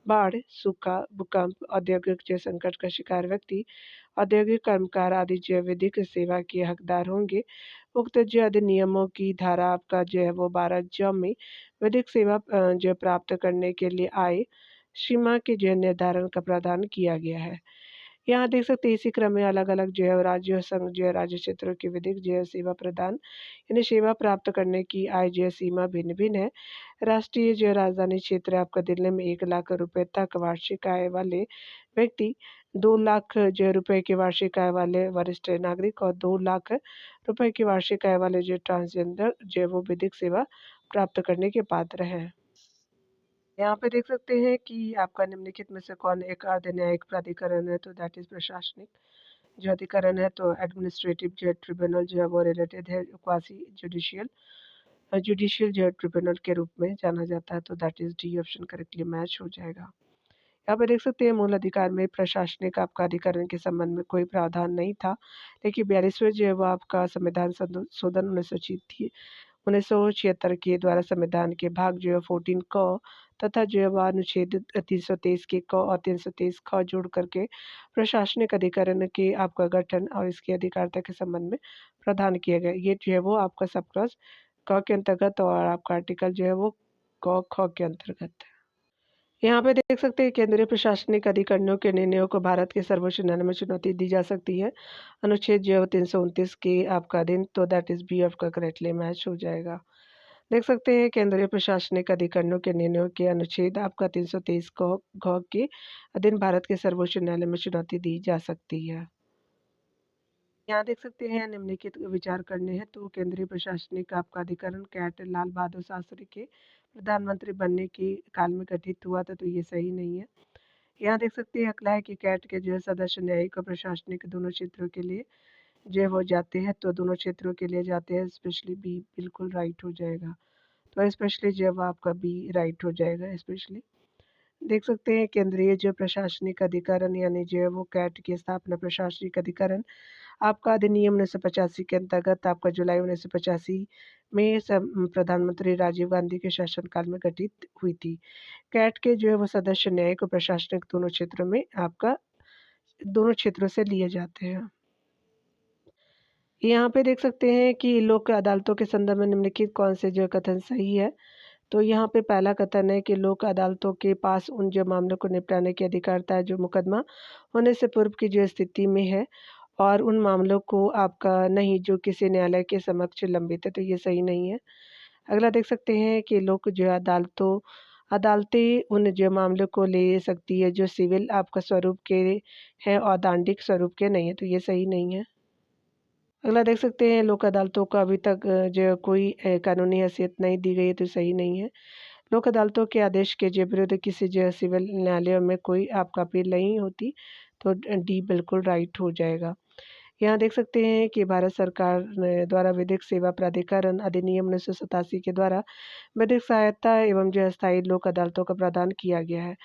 बाढ़, सूखा, भूकंप, औद्योगिक जो संकट का शिकार व्यक्ति, औद्योगिक कर्मकार आदि जो विधिक सेवा के हकदार होंगे। उक्त जो अधिनियमों की धारा आपका जो है वो 12 ज में विधिक सेवा जो प्राप्त करने के लिए आय सीमा के जो निर्धारण का प्रावधान किया गया है। यहाँ देख सकते हैं इसी क्रम में अलग-अलग जो है राज्य और संघ जो है राज्य क्षेत्रों की विधिक जो है सेवा प्रदान यानी सेवा प्राप्त करने की आय जो है सीमा भिन्न-भिन्न है। राष्ट्रीय जो है राजधानी क्षेत्र आपका दिल्ली में 1 लाख रुपए तक वार्षिक आय वाले व्यक्ति, 2 लाख जो है रुपए की वार्षिक आय वाले वरिष्ठ नागरिक और 2 लाख रुपए की वार्षिक आय वाले जो ट्रांसजेंडर जो है वो विधिक सेवा प्राप्त करने के पात्र हैं। यहाँ पे देख सकते हैं कि आपका निम्नलिखित में से कौन एक अर्ध न्यायिक प्राधिकरण है, तो दैट इज प्रशासनिक जो अधिकरण है। तो एडमिनिस्ट्रेटिव जो ट्रिब्यूनल जो है वो रिलेटेड है क्वासी जुडिशियल जुडिशियल जो ट्रिब्यूनल के रूप में जाना जाता है, तो that is D option correctly match हो जाएगा। यहाँ पे देख सकते हैं मूल अधिकार में प्रशासनिक आपका अधिकरण के संबंध में कोई प्रावधान नहीं था, लेकिन 42वें जो है वो आपका संविधान संशोधन 1976 के द्वारा संविधान के भाग जो है 14 क तथा जो है वह अनुच्छेद 323 के क और 323 ख जोड़ करके प्रशासनिक अधिकरण के आपका गठन और इसकी अधिकारिता के संबंध में प्रदान किया गया। ये जो है वो आपका सब क्लॉज क के अंतर्गत और आपका आर्टिकल जो है वो क ख के अंतर्गत है। यहाँ पे देख सकते हैं केंद्रीय प्रशासनिक अधिकारियों के निर्णयों को भारत के सर्वोच्च न्यायालय में चुनौती दी जा सकती है। अनुच्छेद जो है 329 के आपका अधीन, तो दैट इज बी आपका करेक्टली मैच हो जाएगा। देख सकते हैं केंद्रीय प्रशासनिक अधिकारियों के निर्णयों के अनुच्छेद आपका 323 क घ के अधीन भारत के सर्वोच्च न्यायालय में चुनौती दी जा सकती है। यहाँ देख सकते हैं निम्नलिखित विचार करने हैं, तो केंद्रीय प्रशासनिक आपका अधिकरण कैट लाल बहादुर शास्त्री के प्रधानमंत्री बनने के काल में गठित हुआ था, तो ये सही नहीं है। यहाँ देख सकते हैं अगला है कि कैट के जो है सदस्य न्यायिक और प्रशासनिक दोनों क्षेत्रों के लिए जो है वो जाते हैं, तो दोनों क्षेत्रों के लिए जाते हैं, स्पेशली बी बिल्कुल राइट हो जाएगा। तो स्पेशली जो है वो आपका बी राइट हो जाएगा स्पेशली। देख सकते हैं केंद्रीय जो प्रशासनिक अधिकरण यानी जो है वो कैट की स्थापना प्रशासनिक अधिकरण आपका अधिनियम 1985 के अंतर्गत आपका जुलाई 1985 में प्रधानमंत्री राजीव गांधी के शासनकाल में गठित हुई थी। कैट के जो है वो सदस्य न्यायिक और प्रशासनिक दोनों क्षेत्रों से लिए जाते हैं। यहाँ पे देख सकते हैं कि लोक अदालतों के संदर्भ में निम्नलिखित कौन से जो कथन सही है। तो यहाँ पे पहला कथन है कि लोक अदालतों के पास उन जो मामलों को निपटाने की अधिकारिता है जो मुकदमा होने से पूर्व की जो स्थिति में है और उन मामलों को आपका नहीं जो किसी न्यायालय के समक्ष लंबित है, तो ये सही नहीं है। अगला देख सकते हैं कि लोक जो अदालतें उन जो मामलों को ले सकती है जो सिविल आपका स्वरूप के हैं और दंडिक स्वरूप के नहीं है, तो ये सही नहीं है। अगला देख सकते हैं लोक अदालतों को अभी तक जो कोई कानूनी हैसियत नहीं दी गई है, तो सही नहीं है। लोक अदालतों के आदेश के जो विरुद्ध किसी जो सिविल न्यायालयों में कोई आपका अपील नहीं होती, तो डी बिल्कुल राइट हो जाएगा। यहाँ देख सकते हैं कि भारत सरकार द्वारा विधिक सेवा प्राधिकरण अधिनियम 1987 के द्वारा विधिक सहायता एवं जो अस्थायी लोक अदालतों का प्रावधान किया गया है।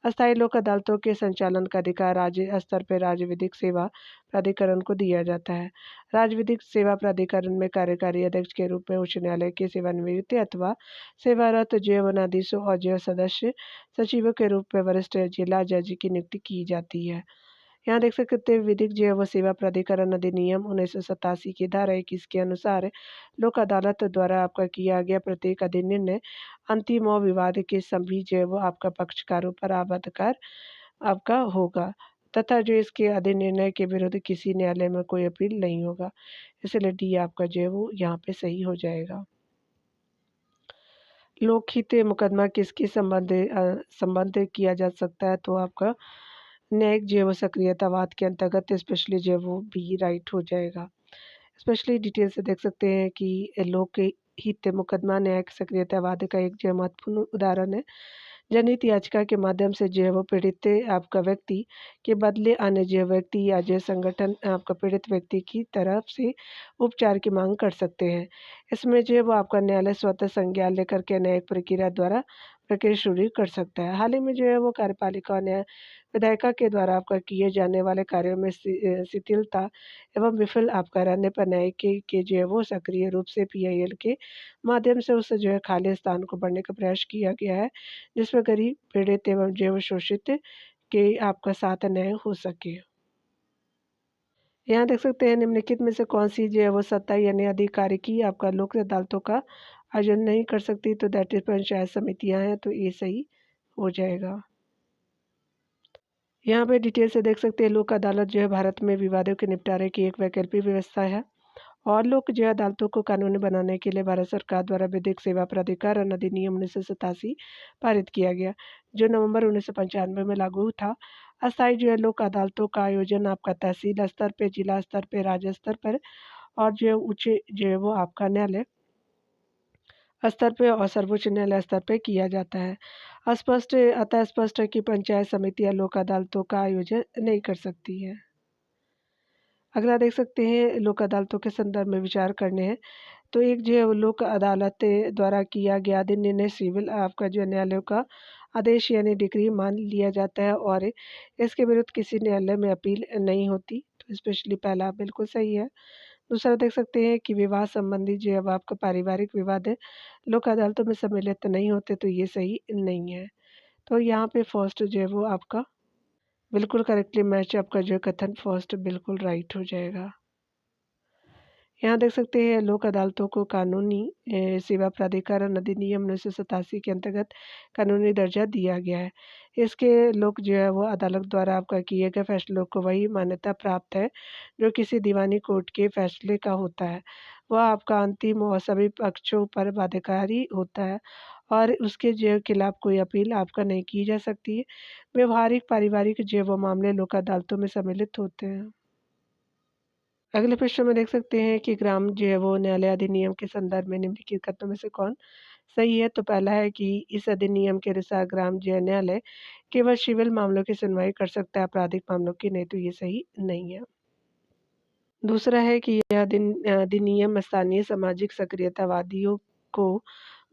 अस्थायी लोक अदालतों के संचालन का अधिकार राज्य स्तर पर राज्य विधिक सेवा प्राधिकरण को दिया जाता है। राज्य विधिक सेवा प्राधिकरण में कार्यकारी अध्यक्ष के रूप में उच्च न्यायालय के सेवानिवृत्त अथवा सेवारत जय न्यायाधीशों और जय सदस्य सचिवों के रूप में वरिष्ठ जिला जज की नियुक्ति की जाती है। यहाँ देख सकते हैं विधिक जो है वो सेवा प्राधिकरण अधिनियम 1987 की धारा 21 के अनुसार लोक अदालत द्वारा आपका किया गया प्रत्येक अधिनिर्णय अंतिम और विवाद के सभी जो है वो आपका पक्षकारों पर आबद्धकार आपका होगा तथा जो इसके अधिनिर्णय के विरुद्ध किसी न्यायालय में कोई अपील नहीं होगा। इसलिए डी आपका जो है वो यहाँ पे सही हो जाएगा। लोकहित मुकदमा किसके संबंध किया जा सकता है, तो आपका न्यायिक जो है वो सक्रियतावाद के अंतर्गत स्पेशली जो है वो भी राइट हो जाएगा। स्पेशली डिटेल से देख सकते हैं कि लोक हित मुकदमा न्यायिक सक्रियतावाद का एक जो है महत्वपूर्ण उदाहरण है। जनहित याचिका के माध्यम से जो है वो पीड़ित आपका व्यक्ति के बदले अन्य जो व्यक्ति या जो संगठन आपका पीड़ित व्यक्ति की तरफ से उपचार की मांग कर सकते हैं। इसमें जो है वो आपका न्यायालय स्वतः संज्ञान लेकर के न्यायिक प्रक्रिया द्वारा प्रक्रिया शुरू कर सकता है। हाल ही में जो है वो कार्यपालिका और न्याय विधायिका के द्वारा आपका किए जाने वाले कार्यों में शिथिलता एवं विफल आपका रहने पर न्यायिक के जो है वो सक्रिय रूप से पीआईएल के माध्यम से उस जो है खाली स्थान को भरने का प्रयास किया गया है, जिसमें गरीब पीड़ित एवं जो है वो शोषित के आपका साथ न्याय हो सके। यहाँ देख सकते हैं निम्नलिखित में से कौन सी जो है वो सत्ता यानी अधिकारिकी आपका लोक अदालतों का आयोजन नहीं कर सकती, तो दैट इज पंचायत समितियां हैं, तो ये सही हो जाएगा। यहाँ पे डिटेल से देख सकते हैं लोक अदालत जो है भारत में विवादों के निपटारे की एक वैकल्पिक व्यवस्था है और लोक जो अदालतों को कानूनी बनाने के लिए भारत सरकार द्वारा विधिक सेवा प्राधिकरण अधिनियम 1987 पारित किया गया, जो नवंबर 1995 में लागू था। अस्थायी जो है लोक अदालतों का आयोजन आपका तहसील स्तर पर, जिला स्तर पर, राज्य स्तर पर और जो है उच्च जो है वो आपका न्यायालय स्तर पे और सर्वोच्च न्यायालय स्तर पे किया जाता है। अतः स्पष्ट है कि पंचायत समितियां लोक अदालतों का आयोजन नहीं कर सकती है। अगला देख सकते हैं लोक अदालतों के संदर्भ में विचार करने हैं, तो एक जो है वो लोक अदालत द्वारा किया गया अधिनिर्णय सिविल आपका जो न्यायालयों का आदेश यानी डिग्री मान लिया जाता है और इसके विरुद्ध किसी न्यायालय में अपील नहीं होती, तो स्पेशली पहला बिल्कुल सही है। दूसरा देख सकते हैं कि विवाह संबंधी जो है अब आपका पारिवारिक विवाद है लोक अदालतों में सम्मिलित नहीं होते, तो ये सही नहीं है। तो यहाँ पे फर्स्ट जो है वो आपका बिल्कुल करेक्टली मैच आपका जो है कथन फर्स्ट बिल्कुल राइट हो जाएगा। यहाँ देख सकते हैं लोक अदालतों को कानूनी सेवा प्राधिकरण अधिनियम 1987 के अंतर्गत कानूनी दर्जा दिया गया है। इसके लोक जो है वो अदालत द्वारा आपका किए गए फैसलों को वही मान्यता प्राप्त है जो किसी दीवानी कोर्ट के फैसले का होता है। वह आपका अंतिम और सभी पक्षों पर बाध्यकारी होता है और उसके जो खिलाफ कोई अपील आपका नहीं की जा सकती है। व्यवहारिक पारिवारिक जो वो मामले लोक अदालतों में सम्मिलित होते हैं। अगले प्रश्न में देख सकते हैं कि ग्राम जो है वो न्यायालय अधिनियम के संदर्भ में निम्नलिखित कथनों में से कौन सही है, तो पहला है कि इस अधिनियम के अनुसार ग्राम जो है न्यायालय केवल सिविल मामलों की सुनवाई कर सकता है, आपराधिक मामलों की नहीं, तो ये सही नहीं है। दूसरा है कि यह अधिनियम स्थानीय सामाजिक सक्रियतावादियों को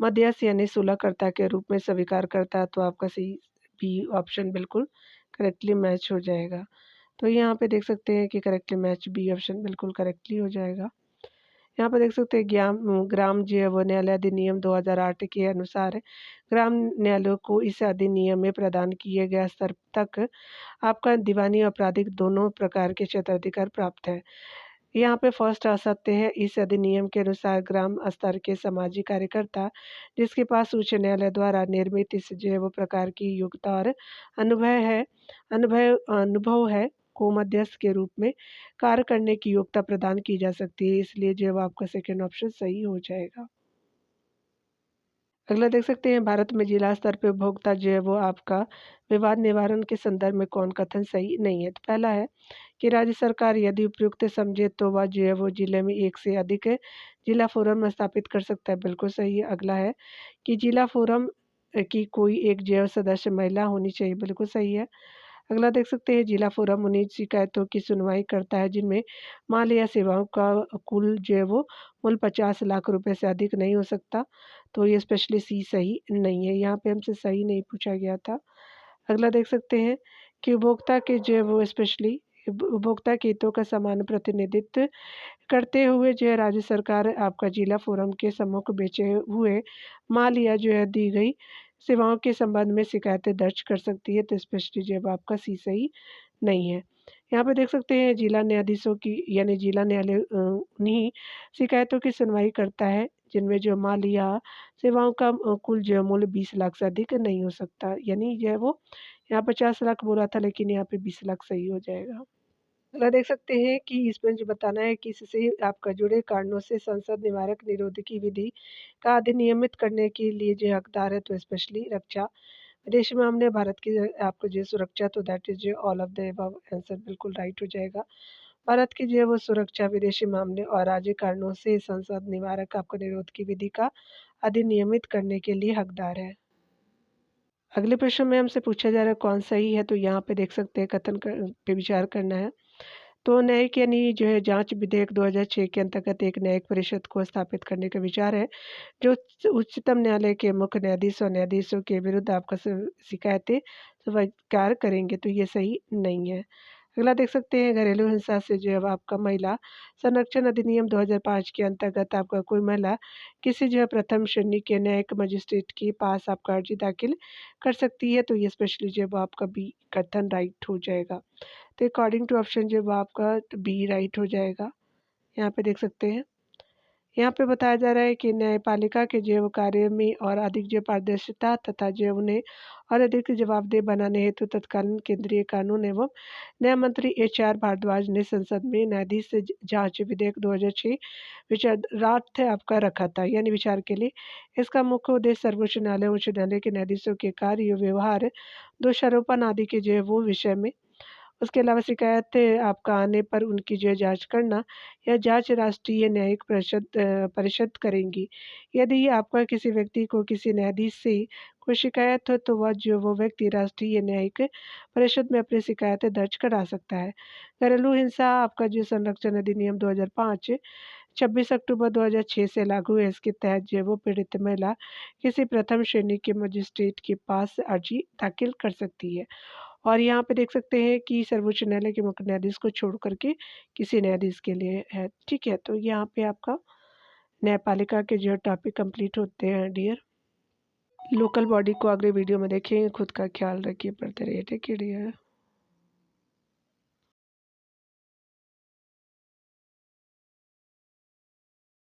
मध्यस्थ यानी सुलहकर्ता के रूप में स्वीकार करता है, तो आपका सही बी ऑप्शन बिल्कुल करेक्टली मैच हो जाएगा। तो यहाँ पे देख सकते हैं कि करेक्टली मैच बी ऑप्शन बिल्कुल करेक्टली हो जाएगा। यहाँ पे देख सकते हैं ग्राम जो है वो न्यायालय अधिनियम 2008 के अनुसार ग्राम न्यायालयों को इस अधिनियम में प्रदान किए गए स्तर तक आपका दीवानी और आपराधिक दोनों प्रकार के क्षेत्राधिकार प्राप्त है। यहाँ पे फर्स्ट आ सकते हैं, इस अधिनियम के अनुसार ग्राम स्तर के सामाजिक कार्यकर्ता जिसके पास उच्च न्यायालय द्वारा निर्मित इस जो है वो प्रकार की योग्यता और अनुभव है अनुभव है को मध्यस्थ के रूप में कार्य करने की योग्यता प्रदान की जा सकती है। इसलिए जो है आपका सेकेंड ऑप्शन सही हो जाएगा। अगला देख सकते हैं, भारत में जिला स्तर पे उपभोक्ता जो है वो आपका विवाद निवारण के संदर्भ में कौन कथन सही नहीं है। तो पहला है कि राज्य सरकार यदि उपयुक्त समझे तो वह जो है वो जिले में एक से अधिक जिला फोरम स्थापित कर सकता है, बिल्कुल सही है। अगला है कि जिला फोरम की कोई एक जो है सदस्य महिला होनी चाहिए, बिल्कुल सही है। अगला देख सकते हैं, जिला फोरम उन्हीं शिकायतों की सुनवाई करता है जिनमें माल या सेवाओं का कुल जो है वो मूल्य 50 लाख रुपए से अधिक नहीं हो सकता। तो ये स्पेशली सी सही नहीं है, यहाँ पे हमसे सही नहीं पूछा गया था। अगला देख सकते हैं कि उपभोक्ता के जो है वो स्पेशली उपभोक्ता के हितों का समान प्रतिनिधित्व करते हुए जो है राज्य सरकार आपका जिला फोरम के सम्मुख बेचे हुए माल या जो है दी गई सेवाओं के संबंध में शिकायतें दर्ज कर सकती है। तो स्पष्टी जब आपका सी सही नहीं है। यहाँ पे देख सकते हैं, जिला न्यायाधीशों की यानी जिला न्यायालय उन्हीं शिकायतों की सुनवाई करता है जिनमें जो माल या सेवाओं का कुल जो मूल्य 20 लाख से अधिक नहीं हो सकता। यानी जो है वो यहाँ 50 लाख बोला था लेकिन यहाँ पे 20 लाख सही हो जाएगा। अगला देख सकते हैं कि इसमें जो बताना है कि इससे आपका जुड़े कारणों से संसद निवारक निरोधकी विधि का अधिनियमित करने के लिए जो हकदार है, तो स्पेशली रक्षा विदेश मामले भारत की आपको जो सुरक्षा, तो दैट इज जो all of the above answer बिल्कुल राइट हो जाएगा। भारत की जो है वो सुरक्षा विदेशी मामले और राज्य कारणों से संसद निवारक आपको निरोध की विधि का अधिनियमित करने के लिए हकदार है। अगले प्रश्न में हमसे पूछा जा रहा है कौन सही है, तो यहाँ पे देख सकते हैं कथन पे विचार करना है। तो न्यायिक यानी जो है जांच विधेयक 2006 के अंतर्गत एक न्यायिक परिषद को स्थापित करने का विचार है जो उच्चतम न्यायालय के मुख्य न्यायाधीश और न्यायाधीशों के विरुद्ध आपका शिकायतें स्वीकार करेंगे। तो ये सही नहीं है। अगला देख सकते हैं, घरेलू हिंसा से जो है आपका महिला संरक्षण अधिनियम 2005 के अंतर्गत आपका कोई महिला किसी जो है प्रथम श्रेणी के न्यायिक मजिस्ट्रेट के पास आपका अर्जी दाखिल कर सकती है। तो ये स्पेशली जो है आपका बी कथन राइट हो जाएगा। तो अकॉर्डिंग टू ऑप्शन जो है आपका बी राइट हो जाएगा। यहाँ पे देख सकते हैं, यहाँ पे बताया जा रहा है कि न्यायपालिका के जो कार्य में और अधिक जो पारदर्शिता तथा जो उन्हें और अधिक जवाबदेह बनाने हेतु तत्कालीन केंद्रीय कानून एवं न्याय मंत्री HR भारद्वाज ने संसद में न्यायाधीश से जांच विधेयक 2006 विचारार्थ आपका रखा था, यानी विचार के लिए। इसका मुख्य उद्देश्य सर्वोच्च न्यायालय उच्च न्यायालय के न्यायाधीशों के कार्य व्यवहार दोषारोपण आदि के जो है वो विषय में, उसके अलावा शिकायत आपका आने पर उनकी जो है जाँच करना, यह जाँच राष्ट्रीय न्यायिक परिषद करेंगी। यदि आपका किसी व्यक्ति को किसी न्यायाधीश से कोई शिकायत हो तो वह जो वो व्यक्ति राष्ट्रीय न्यायिक परिषद में अपनी शिकायतें दर्ज करा सकता है। घरेलू हिंसा आपका जो संरक्षण अधिनियम 2005 26 अक्टूबर 2006 से लागू है। इसके तहत जो है वो पीड़ित महिला किसी प्रथम श्रेणी के मजिस्ट्रेट के पास अर्जी दाखिल कर सकती है। और यहाँ पे देख सकते हैं कि सर्वोच्च न्यायालय के मुख्य न्यायाधीश को छोड़ करके किसी न्यायाधीश के लिए है। ठीक है, तो यहाँ पे आपका न्यायपालिका के जो टॉपिक कंप्लीट होते हैं डियर। लोकल बॉडी को अगले वीडियो में देखेंगे। खुद का ख्याल रखिए, पढ़ते रहिए। Take care dear.